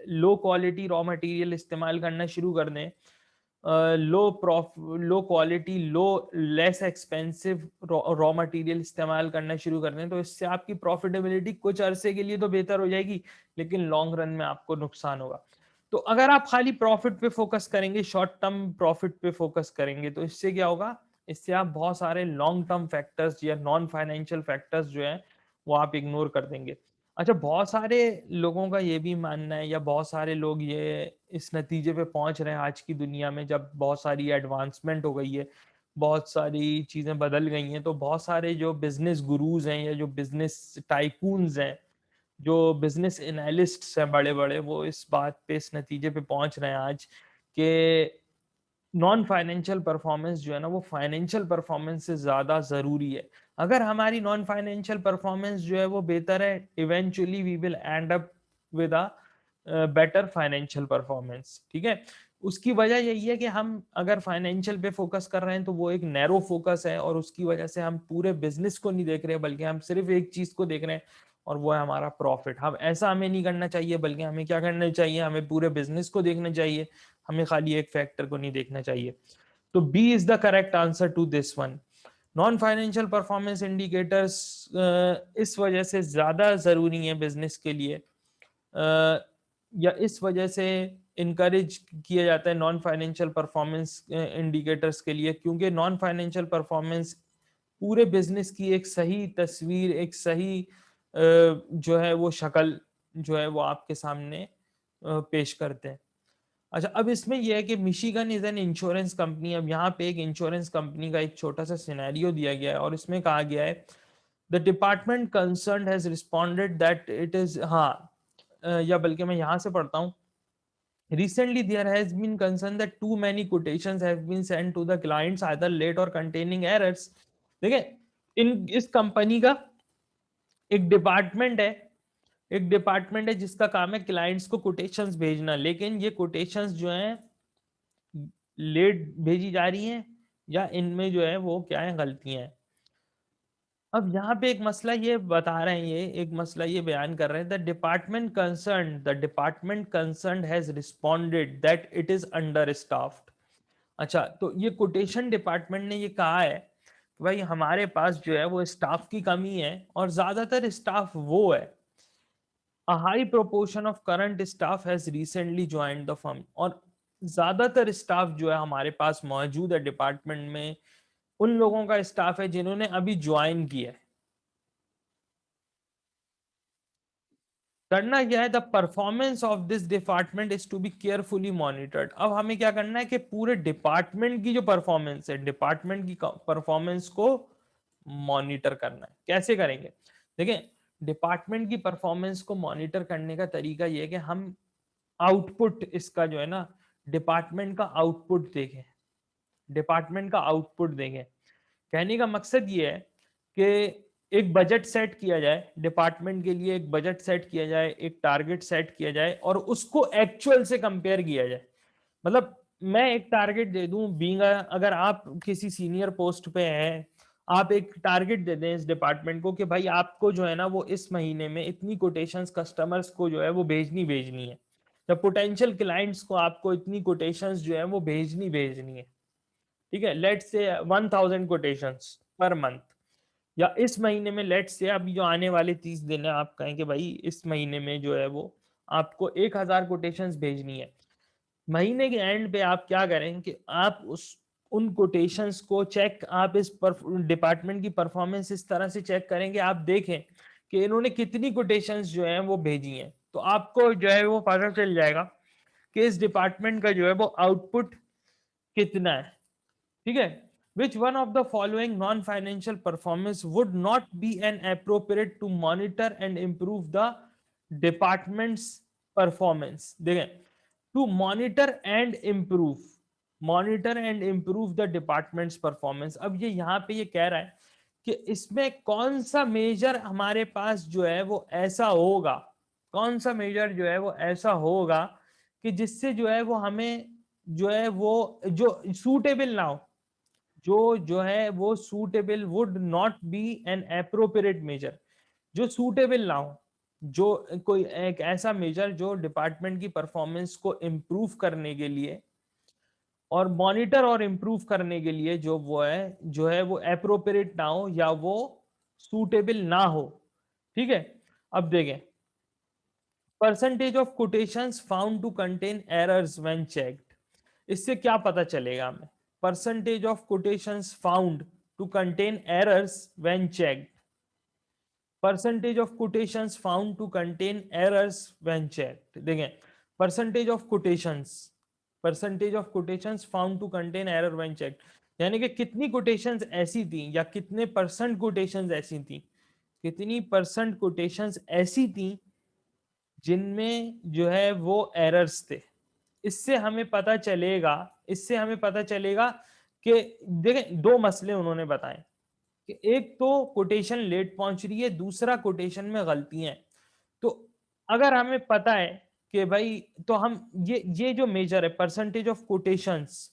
लो क्वालिटी रॉ मटेरियल इस्तेमाल करना शुरू कर दें, लो क्वालिटी लो लेस एक्सपेंसिव रॉ मटेरियल इस्तेमाल करना शुरू कर दें तो इससे आपकी प्रॉफिटेबिलिटी कुछ अरसे के लिए तो बेहतर हो जाएगी, लेकिन लॉन्ग रन में आपको नुकसान होगा। तो अगर आप खाली प्रॉफिट पे फोकस करेंगे, शॉर्ट टर्म प्रॉफिट पे फोकस करेंगे तो इससे क्या होगा, इससे आप बहुत सारे लॉन्ग टर्म फैक्टर्स या नॉन फाइनेंशियल फैक्टर्स जो है वो आप इग्नोर कर देंगे। अच्छा, बहुत सारे लोगों का ये भी मानना है या बहुत सारे लोग ये इस नतीजे पे पहुंच रहे हैं आज की दुनिया में, जब बहुत सारी एडवांसमेंट हो गई है, बहुत सारी चीजें बदल गई हैं, तो बहुत सारे जो बिजनेस गुरुज हैं या जो बिजनेस टाइकून्स हैं, जो बिजनेस एनालिस्ट्स हैं बड़े बड़े, वो इस बात पे इस नतीजे पे पहुंच रहे हैं आज कि नॉन फाइनेंशियल परफॉर्मेंस जो है ना वो फाइनेंशियल परफॉर्मेंस से ज्यादा जरूरी है। अगर हमारी नॉन फाइनेंशियल परफॉर्मेंस जो है वो बेहतर है, eventually we will end up with a better financial performance, ठीक है। उसकी वजह यही है कि हम अगर फाइनेंशियल पे फोकस कर रहे हैं तो वो एक नैरो फोकस है, और उसकी वजह से हम पूरे बिजनेस को नहीं देख रहे बल्कि हम सिर्फ एक चीज को देख रहे हैं, और वो है हमारा प्रॉफिट। हम ऐसा हमें नहीं करना चाहिए, बल्कि हमें क्या करना चाहिए, हमें पूरे बिजनेस को देखना चाहिए, हमें खाली एक फैक्टर को नहीं देखना चाहिए। तो B is the correct answer to this one. Non financial performance indicators इस वजह से ज्यादा जरूरी है बिजनेस के लिए, या इस वजह से इनकरेज किया जाता है नॉन फाइनेंशियल परफॉर्मेंस इंडिकेटर्स के लिए, क्योंकि नॉन फाइनेंशियल परफॉर्मेंस पूरे बिजनेस की एक सही तस्वीर, एक सही जो है वो शक्ल जो है वो आपके सामने पेश करते हैं। अच्छा, अब इसमें यह है कि Michigan is an insurance company. अब यहाँ पे एक इंश्योरेंस कंपनी का एक छोटा सा सिनेरियो दिया गया है, और इसमें कहा गया है the department concern has responded that it is, हाँ या बल्कि मैं यहाँ से पढ़ता हूँ, recently there has been concern that too many quotations have been sent to the clients either late or containing errors। देखिए इस कंपनी का एक डिपार्टमेंट है, एक डिपार्टमेंट है जिसका काम है क्लाइंट्स को कोटेशंस भेजना, लेकिन ये कोटेशंस जो हैं लेट भेजी जा रही हैं, या इनमें जो है वो क्या है, गलतियां हैं। अब यहाँ पे एक मसला ये बता रहे हैं, ये एक मसला ये बयान कर रहे हैं, the department concern has responded that it is under staffed. अच्छा, तो ये कोटेशन डिपार्टमेंट ने ये कहा है कि भाई हमारे पास जो है वो स्टाफ की कमी है, और ज्यादातर स्टाफ वो है, a high proportion of current staff has recently joined the firm। और ज्यादातर स्टाफ जो है हमारे पास मौजूद है डिपार्टमेंट में, उन लोगों का स्टाफ है जिन्होंने अभी ज्वाइन किया है। करना क्या है, the performance of this department is to be carefully monitored. अब हमें क्या करना है कि पूरे डिपार्टमेंट की जो परफॉर्मेंस है, डिपार्टमेंट की परफॉर्मेंस को मॉनिटर करना है। कैसे करेंगे, देखिए डिपार्टमेंट की परफॉर्मेंस को मॉनिटर करने का तरीका यह है कि हम आउटपुट इसका जो है ना, डिपार्टमेंट का आउटपुट देखें, डिपार्टमेंट का आउटपुट देखें। कहने का मकसद ये है कि एक बजट सेट किया जाए डिपार्टमेंट के लिए, एक बजट सेट किया जाए, एक टारगेट सेट किया जाए, और उसको एक्चुअल से कंपेयर किया जाए। मतलब मैं एक टारगेट दे दूं, बीइंग अगर आप किसी सीनियर पोस्ट पे हैं, आप एक टारगेट दे दें इस डिपार्टमेंट को कि भाई आपको जो है ना वो इस महीने में इतनी कोटेशंस कस्टमर्स को जो है वो भेजनी है, या पोटेंशियल क्लाइंट्स को आपको इतनी कोटेशंस जो है वो भेजनी है। ठीक है, let's say 1000 quotations per month, या इस महीने में लेट्स से अभी जो आने वाले 30 दिन है, आप कहें कि भाई इस महीने में जो है वो आपको 1000 कोटेशंस भेजनी है। महीने के एंड पे आप क्या करें कि आप उस उन कोटेशंस को चेक, आप इस डिपार्टमेंट की परफॉर्मेंस इस तरह से चेक करेंगे, आप देखें कि इन्होंने कितनी कोटेशंस जो है वो भेजी हैं, तो आपको जो है वो पता चल जाएगा कि इस डिपार्टमेंट का जो है वो आउटपुट कितना है। ठीक है, which one of the following non-financial performance would not be an appropriate to monitor and improve the department's performance। देखें, to monitor and improve the department's performance। अब ये यहाँ पे ये कह रहा है कि इसमें कौन सा मेजर हमारे पास जो है वो ऐसा होगा, कौन सा मेजर जो है वो ऐसा होगा कि जिससे जो है वो हमें जो है वो जो सूटेबल ना हो, जो है वो suitable would not be an appropriate measure, जो सूटेबल ना हो, जो कोई एक ऐसा मेजर जो डिपार्टमेंट की परफॉर्मेंस को इम्प्रूव करने के लिए और मॉनिटर और इम्प्रूव करने के लिए जो है वो एप्रोप्रिएट ना हो, या वो सूटेबल ना हो। ठीक है, अब देखें, percentage of quotations found to contain errors when checked. इससे क्या पता चलेगा हमें, percentage of quotations found to contain errors when checked, percentage of quotations found to contain errors when checked. देखें, percentage of quotations, percentage of quotations found to contain error when checked, यानी कि कितनी quotations ऐसी थी, या कितने percent quotations ऐसी थी, कितनी परसेंट कोटेशंस ऐसी थी जिनमें जो है वो एरर्स थे। इससे हमें पता चलेगा, इससे हमें पता चलेगा कि देखें दो मसले उन्होंने बताए कि एक तो कोटेशन लेट पहुंच रही है, दूसरा कोटेशन में गलतियां हैं। तो अगर हमें पता है कि भाई तो हम ये जो मेजर है percentage of quotations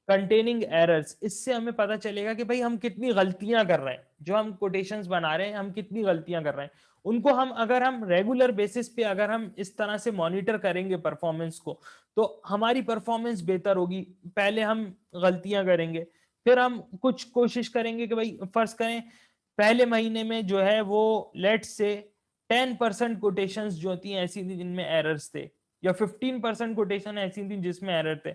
containing errors, इससे हमें पता चलेगा कि भाई हम कितनी गलतियां कर रहे हैं, जो हम कोटेशंस बना रहे हैं हम कितनी गलतियां कर रहे हैं। उनको हम अगर हम रेगुलर बेसिस पे अगर हम इस तरह से मॉनिटर करेंगे परफॉर्मेंस को, तो हमारी परफॉर्मेंस बेहतर होगी। पहले हम गलतियां करेंगे, फिर हम कुछ कोशिश करेंगे कि भाई फर्ज करें पहले महीने में जो है वो लेट से 10% कोटेशंस जो होती हैं ऐसी थी जिनमें एरर्स थे, या 15% कोटेशन ऐसी थी जिसमें एरर थे।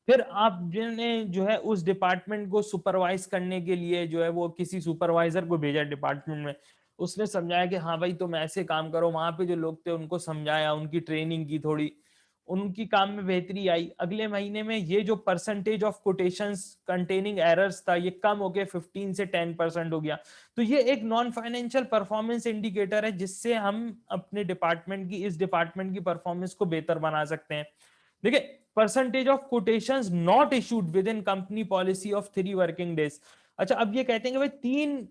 फिर आप ने जो है उस डिपार्टमेंट को सुपरवाइज करने के लिए जो है वो किसी सुपरवाइजर को भेजा डिपार्टमेंट में, उसने समझाया कि हाँ भाई तुम ऐसे काम करो, वहां पे जो लोग थे उनको समझाया, उनकी ट्रेनिंग की थोड़ी, उनकी काम में बेहतरी आई। अगले महीने में ये जो percentage of quotations containing errors था ये कम हो गया, 15 से 10% हो गया। तो ये एक नॉन फाइनेंशियल परफॉर्मेंस इंडिकेटर है जिससे हम अपने डिपार्टमेंट की, इस डिपार्टमेंट की परफॉर्मेंस को बेहतर बना सकते हैं। देखिए percentage of quotations not issued with in company policy of 3 working days. अच्छा अब ये कहते हैं कि भाई 3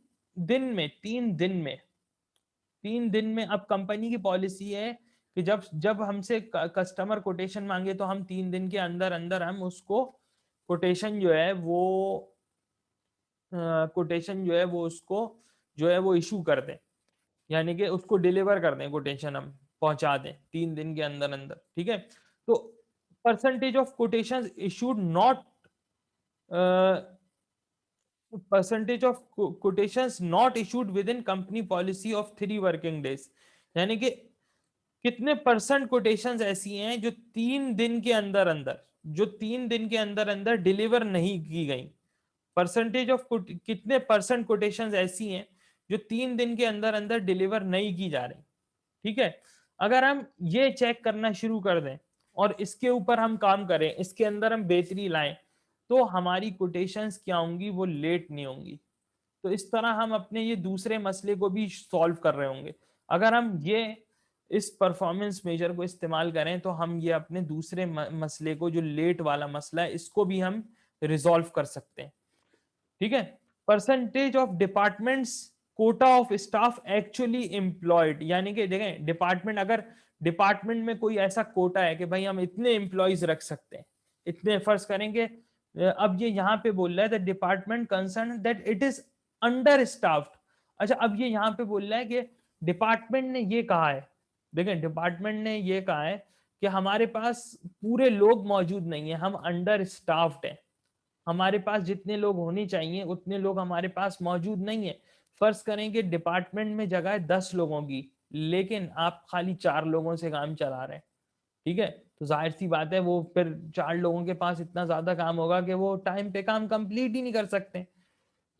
दिन में अब कंपनी की पॉलिसी है कि जब जब हमसे कस्टमर कोटेशन मांगे तो हम 3 दिन के अंदर अंदर हम उसको कोटेशन जो है वो कोटेशन जो है वो उसको जो है वो इशू कर दें, यानी कि उसको डिलीवर कर दें, कोटेशन हम पहुंचा दें 3 दिन के अंदर अंदर। ठीक है, तो percentage of quotation issued not percentage of quotations not issued with in company policy of 3 working days, यानी कि कितने परसेंट कोटेशंस ऐसी हैं जो 3 दिन के अंदर अंदर, जो 3 दिन के अंदर अंदर डिलीवर नहीं की गई। परसेंटेज ऑफ कितने परसेंट कोटेशंस ऐसी हैं जो 3 दिन के अंदर अंदर डिलीवर नहीं की जा रही। ठीक है, अगर हम ये चेक करना शुरू कर दें और इसके ऊपर हम काम करें, इसके अंदर हम बेहतरी लाएं, तो हमारी कोटेशंस क्या होंगी, वो लेट नहीं होंगी। तो इस तरह हम अपने ये दूसरे मसले को भी सॉल्व कर रहे होंगे। अगर हम ये इस परफॉर्मेंस मेजर को इस्तेमाल करें तो हम ये अपने दूसरे मसले को, जो लेट वाला मसला है, इसको भी हम रिजॉल्व कर सकते हैं। ठीक है, percentage of departments Kota of staff actually employed, यानी कि देखें डिपार्टमेंट, अगर डिपार्टमेंट में कोई ऐसा कोटा है कि भाई हम इतने एम्प्लॉयज रख सकते हैं, इतने फर्ज करेंगे, अब ये यहाँ पे बोल रहा है the department concern that it is under staffed. अच्छा अब ये यहाँ पे बोल रहा है कि डिपार्टमेंट ने ये कहा है, देखें डिपार्टमेंट ने ये कहा है कि हमारे पास पूरे लोग मौजूद नहीं है, हम अंडर स्टाफ्ड है, हमारे पास जितने लोग होने चाहिए उतने लोग हमारे पास मौजूद नहीं है। फर्ज करें कि डिपार्टमेंट में जगह है 10 लोगों की, लेकिन आप खाली 4 लोगों से काम चला रहे हैं। ठीक है, तो जाहिर सी बात है वो फिर 4 लोगों के पास इतना ज्यादा काम होगा कि वो टाइम पे काम कंप्लीट ही नहीं कर सकते।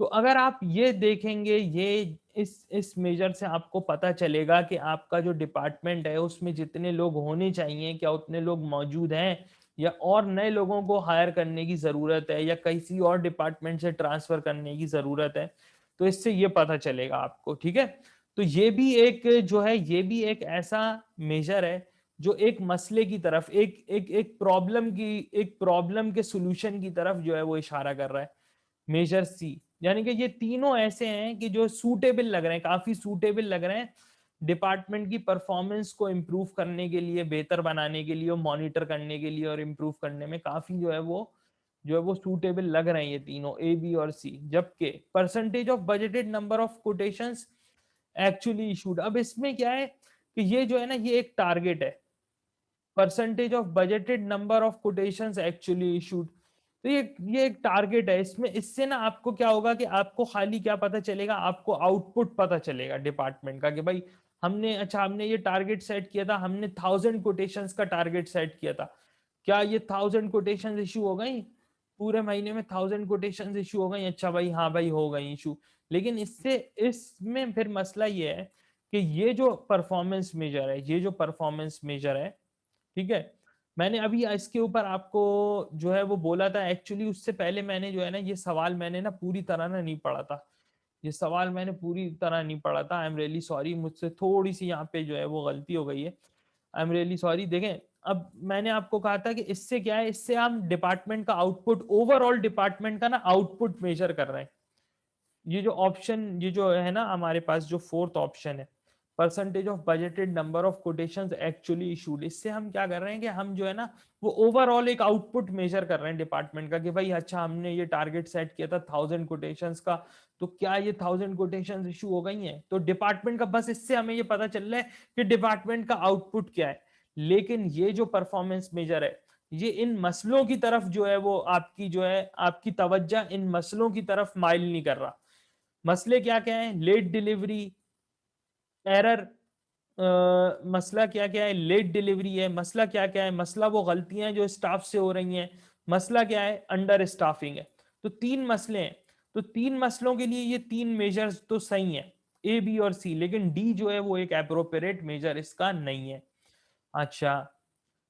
तो अगर आप ये देखेंगे, ये इस मेजर से आपको पता चलेगा कि आपका जो डिपार्टमेंट है उसमें जितने लोग होने चाहिए क्या उतने लोग मौजूद हैं, या और नए लोगों को हायर करने की जरूरत है, या किसी और डिपार्टमेंट से ट्रांसफर करने की जरूरत है। तो इससे ये पता चलेगा आपको। ठीक है, तो ये भी एक जो है, ये भी एक ऐसा मेजर है जो एक मसले की तरफ, एक प्रॉब्लम के सोल्यूशन की तरफ जो है वो इशारा कर रहा है। मेजर सी, यानी कि ये तीनों ऐसे हैं कि जो सूटेबल लग रहे हैं, काफी सूटेबल लग रहे हैं डिपार्टमेंट की परफॉर्मेंस को इम्प्रूव करने के लिए, बेहतर बनाने के लिए, मॉनिटर करने के लिए और इम्प्रूव करने में काफी जो है वो सूटेबल लग रहे हैं ये तीनों, ए बी और सी। जबकि percentage of budgeted number of quotations actually issued, अब इसमें क्या है कि ये जो है ना ये एक टारगेट है, percentage of budgeted number of quotations actually issued. तो ये एक टारगेट है, इसमें इससे ना आपको क्या होगा कि आपको खाली क्या पता चलेगा, आपको आउटपुट पता चलेगा डिपार्टमेंट का कि भाई हमने ये टारगेट सेट किया था, हमने 1000 कोटेशंस का टारगेट सेट किया था, क्या ये 1000 कोटेशंस इशू हो गई पूरे महीने में, 1000 कोटेशंस इशू हो गई? अच्छा भाई, हाँ भाई हो गई इशू। लेकिन इससे इसमें फिर मसला ये है कि ये जो परफॉर्मेंस मेजर है, ये जो परफॉर्मेंस मेजर है, ठीक है, मैंने अभी इसके ऊपर आपको जो है वो बोला था, एक्चुअली उससे पहले मैंने जो है ना ये सवाल मैंने ना पूरी तरह ना नहीं पढ़ा था, ये सवाल मैंने पूरी तरह नहीं पढ़ा था। आई एम रियली सॉरी, मुझसे थोड़ी सी यहाँ पे जो है वो गलती हो गई है, आई एम रियली सॉरी। देखें अब मैंने आपको कहा था कि इससे क्या है, इससे हम डिपार्टमेंट का आउटपुट, ओवरऑल डिपार्टमेंट का ना आउटपुट मेजर कर रहे हैं। ये जो ऑप्शन, ये जो है ना हमारे पास जो फोर्थ ऑप्शन है, percentage of budgeted number of quotations actually issued. इससे हम क्या कर रहे हैं कि हम जो है ना वो ओवरऑल एक आउटपुट मेजर कर रहे हैं डिपार्टमेंट का, कि भाई अच्छा हमने ये टारगेट सेट किया था 1000 कोटेशंस का, तो क्या ये 1000 कोटेशंस इशू हो गई हैं? तो डिपार्टमेंट का बस इससे हमें ये पता चल रहा है कि डिपार्टमेंट का आउटपुट क्या है। लेकिन ये जो परफॉर्मेंस मेजर है, ये इन मसलों की तरफ जो है वो आपकी जो है आपकी तवज्जो इन मसलों की तरफ माइल नहीं कर रहा। मसले क्या क्या है? लेट डिलीवरी, एरर, मसला क्या क्या है? लेट डिलीवरी है। मसला क्या क्या है? मसला वो गलतियां जो स्टाफ से हो रही हैं। मसला क्या है? अंडर स्टाफिंग है। तो तीन मसले हैं। तो तीन मसलों के लिए ये तीन मेजर्स तो सही है, ए बी और सी, लेकिन डी जो है वो एक एप्रोप्रिएट मेजर इसका नहीं है। अच्छा,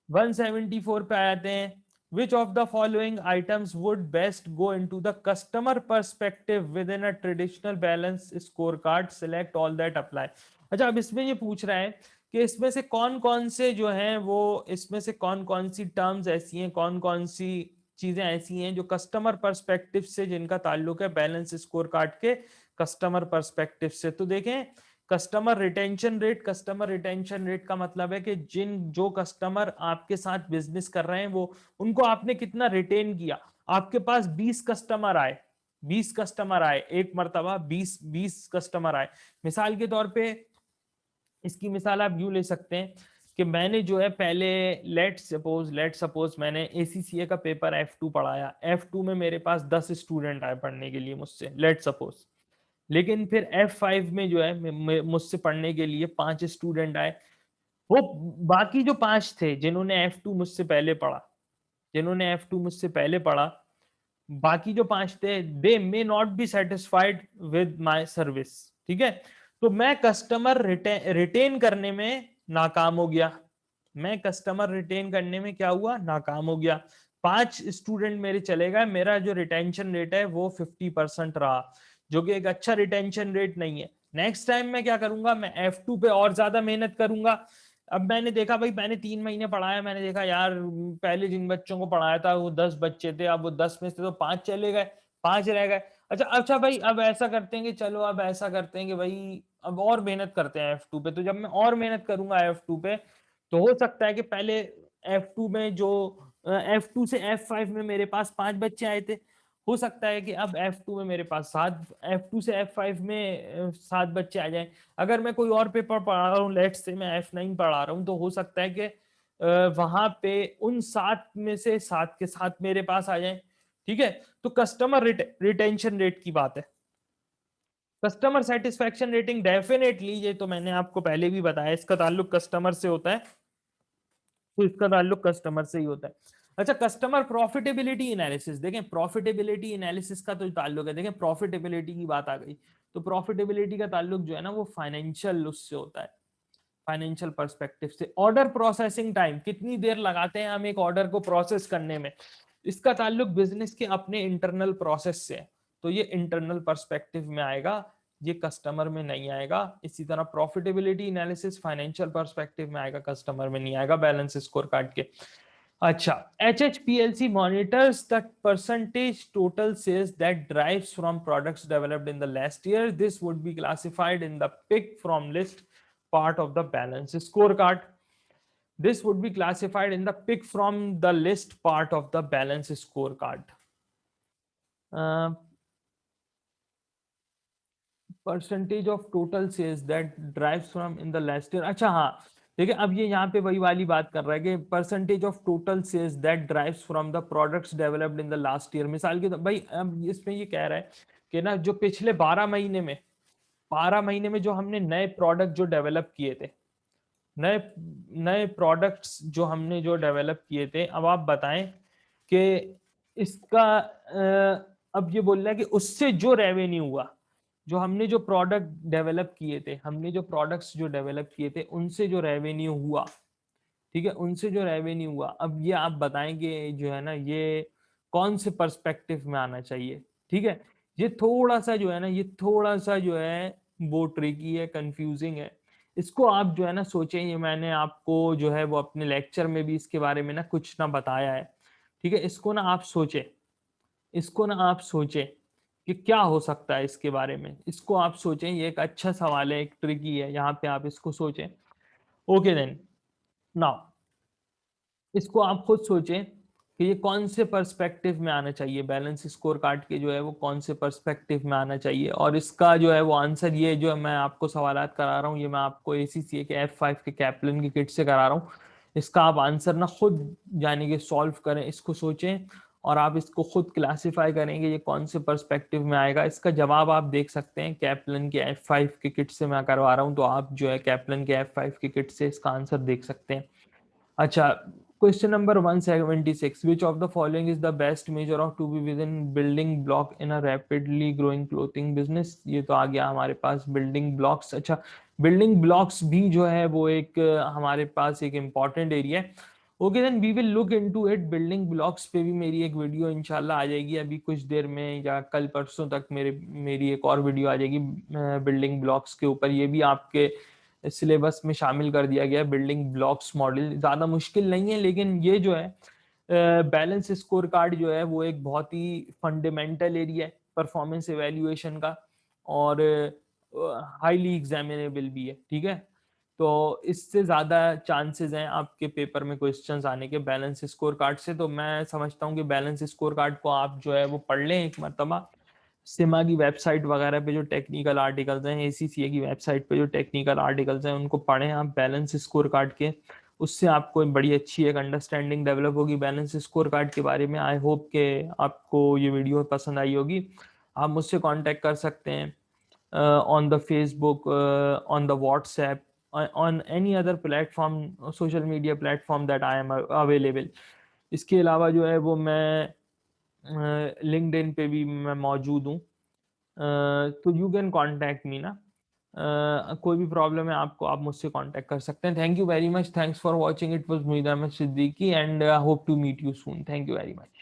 174 पे आते हैं। Which of the following items would best go into the customer perspective within a traditional balance scorecard? Select all that apply. अच्छा, अब इसमें ये पूछ रहा है कि इसमें से कौन कौन से जो हैं वो, इसमें से कौन कौन सी टर्म्स ऐसी हैं, कौन कौन सी चीजें ऐसी हैं जो कस्टमर पर्सपेक्टिव से जिनका ताल्लुक है बैलेंस स्कोर कार्ड के कस्टमर पर्सपेक्टिव से। तो देखें, customer retention rate, customer retention rate का मतलब है कि जो कस्टमर आपके साथ बिजनेस कर रहे हैं वो, उनको आपने कितना रिटेन किया। आपके पास 20 कस्टमर आए, 20 कस्टमर आए एक मर्तबा, 20 कस्टमर आए। मिसाल के तौर पे इसकी मिसाल आप यूं ले सकते हैं कि मैंने जो है पहले लेट सपोज मैंने एसीसीए का पेपर F2 पढ़ाया। F2 में मेरे पास 10 स्टूडेंट आए पढ़ने के लिए मुझसे, लेट सपोज। लेकिन फिर F5 में जो है मुझसे पढ़ने के लिए 5 स्टूडेंट आए। वो बाकी जो 5 थे जिन्होंने F2 मुझसे पहले पढ़ा, जिन्होंने F2 मुझसे पहले पढ़ा, बाकी जो 5 थे, they may not be satisfied with my service. ठीक है, तो मैं कस्टमर रिटेन करने में नाकाम हो गया। मैं कस्टमर रिटेन करने में क्या हुआ? नाकाम हो गया। 5 स्टूडेंट मेरे चले गए, मेरा जो रिटेंशन रेट है वो 50% रहा, जो कि एक अच्छा रिटेंशन रेट नहीं है। नेक्स्ट टाइम मैं क्या करूंगा? मैं F2 पे और ज्यादा मेहनत करूंगा। अब मैंने देखा भाई, मैंने 3 महीने पढ़ाया, मैंने देखा यार पहले जिन बच्चों को पढ़ाया था वो 10 बच्चे थे, अब वो 10 में से तो 5 चले गए, 5 रह गए। अच्छा अच्छा भाई, अब ऐसा करते हैं कि चलो अब ऐसा करते हैं कि भाई अब और मेहनत करते हैं F2 पे। तो जब मैं और मेहनत करूंगा F2 पे, तो हो सकता है कि पहले F2 में जो F2 से F5 में मेरे पास 5 बच्चे आए थे, हो सकता है कि अब F2 में मेरे पास 7, F2 से F5 में 7 बच्चे आ जाएं। अगर मैं कोई और पेपर पढ़ा रहा हूँ, लेट से मैं F9 पढ़ा रहा हूँ, तो हो सकता है कि वहां पे उन 7 में से 7 के 7 मेरे पास आ जाएं। ठीक है, तो कस्टमर रिटेंशन रेट की बात है। कस्टमर सेटिस्फेक्शन रेटिंग डेफिनेटली, ये तो मैंने आपको पहले भी बताया, इसका ताल्लुक कस्टमर से होता है, तो इसका ताल्लुक कस्टमर से ही होता है। अच्छा, कस्टमर प्रॉफिटेबिलिटी एनालिसिस, देखें प्रॉफिटेबिलिटी एनालिसिस का तो ताल्लुक है। देखें प्रॉफिटेबिलिटी की बात आ गई, तो प्रॉफिटेबिलिटी का ताल्लुक जो है ना वो फाइनेंशियल उससे होता है, फाइनेंशियल पर्सपेक्टिव से। ऑर्डर प्रोसेसिंग टाइम, कितनी देर लगाते हैं हम एक ऑर्डर को प्रोसेस करने में, इसका ताल्लुक बिजनेस के अपने इंटरनल प्रोसेस से है, तो ये इंटरनल पर्सपेक्टिव में आएगा, ये कस्टमर में नहीं आएगा। इसी तरह प्रॉफिटेबिलिटी एनालिसिस फाइनेंशियल पर्सपेक्टिव में आएगा, कस्टमर में नहीं आएगा बैलेंस स्कोर कार्ड के। अच्छा, HHPLC monitors the percentage total sales that derives from products developed in the last year. This would be classified in the pick from list part of the balance scorecard. This would be classified in the pick from the list part of the balance scorecard. Percentage of total sales that drives from in the last year. अच्छा हाँ, देखिए अब ये यहाँ पे वही वाली बात कर रहा है कि percentage of total sales that drives from the products developed in the last year. मिसाल के तो भाई अब इसमें ये कह रहा है कि ना जो पिछले 12 महीने में जो हमने नए प्रोडक्ट जो डेवलप किए थे, नए नए प्रोडक्ट्स जो हमने जो डेवलप किए थे, अब आप बताएं कि इसका अब ये बोल रहा है कि उससे जो रेवेन्यू हुआ, जो हमने जो प्रोडक्ट डेवलप किए थे, हमने जो प्रोडक्ट्स जो डेवलप किए थे उनसे जो रेवेन्यू हुआ, ठीक है, उनसे जो रेवेन्यू हुआ, अब ये आप बताएंगे जो है ना ये कौन से पर्सपेक्टिव में आना चाहिए। ठीक है, ये थोड़ा सा जो है ना, ये थोड़ा सा जो है वो ट्रिकी है, कंफ्यूजिंग है। इसको आप जो है ना सोचें, ये मैंने आपको जो है वो अपने लेक्चर में भी इसके बारे में ना कुछ ना बताया है। ठीक है, इसको ना आप सोचें, इसको ना आप सोचें कि क्या हो सकता है इसके बारे में, इसको आप सोचें। ये एक अच्छा सवाल है, एक ट्रिकी है, यहाँ पे आप इसको सोचें। ओके देन, नाउ इसको आप खुद सोचें कि ये कौन से पर्सपेक्टिव में आना चाहिए, बैलेंस स्कोर कार्ड के जो है वो कौन से पर्सपेक्टिव में आना चाहिए। और इसका जो है वो आंसर, ये जो मैं आपको सवालात करा रहा हूँ, ये मैं आपको ACCA के F5 के कैप्लन की किट से करा रहा हूँ। इसका आप आंसर ना खुद यानी कि सॉल्व करें, इसको सोचें और आप इसको खुद क्लासिफाई करेंगे ये कौन से पर्सपेक्टिव में आएगा। इसका जवाब आप देख सकते हैं कैप्लन के F5 के किट से मैं करवा रहा हूँ, तो आप जो है कैप्लन के F5 के किट से इसका आंसर देख सकते हैं। अच्छा, question number 176, which of the following is the best measure of to be within building block in a rapidly growing clothing business. ये तो आ गया हमारे पास बिल्डिंग ब्लॉक्स। अच्छा, बिल्डिंग ब्लॉक्स भी जो है वो एक हमारे पास एक इम्पॉर्टेंट एरिया है। Okay then we will look into it. Building blocks पे भी मेरी एक वीडियो इंशाल्लाह आ जाएगी अभी कुछ देर में, या कल परसों तक मेरी एक और वीडियो आ जाएगी बिल्डिंग ब्लॉक्स के ऊपर। ये भी आपके सिलेबस में शामिल कर दिया गया। बिल्डिंग ब्लॉक्स मॉडल ज़्यादा मुश्किल नहीं है, लेकिन ये जो है बैलेंस स्कोर कार्ड जो है वो एक बहुत ही फंडामेंटल एरिया है परफॉर्मेंस एवेल्युएशन का, और हाईली एग्जामिनेबल भी है। ठीक है, तो इससे ज़्यादा चांसेस हैं आपके पेपर में क्वेश्चंस आने के बैलेंस स्कोर कार्ड से। तो मैं समझता हूँ कि बैलेंस स्कोर कार्ड को आप जो है वो पढ़ लें एक मरतबा। सिमा की वेबसाइट वगैरह पे जो टेक्निकल आर्टिकल्स हैं, ACCA की वेबसाइट पे जो टेक्निकल आर्टिकल्स हैं, उनको पढ़ें आप बैलेंस स्कोर कार्ड के। उससे आपको बड़ी अच्छी एक अंडरस्टैंडिंग डेवलप होगी बैलेंस स्कोर कार्ड के बारे में। आई होप के आपको ये वीडियो पसंद आई होगी। आप मुझसे कांटेक्ट कर सकते हैं on the Facebook, on the WhatsApp, on any other platform, social media platform that I am available. इसके अलावा जो है वो मैं लिंक्डइन पे भी मैं मौजूद हूँ। तो यू कैन कांटेक्ट मी ना। कोई भी प्रॉब्लम है आपको, आप मुझसे कांटेक्ट कर सकते हैं। Thank you very much, thanks for watching. It was Muid Ahmed Siddiqui and hope to meet you soon. Thank you very much.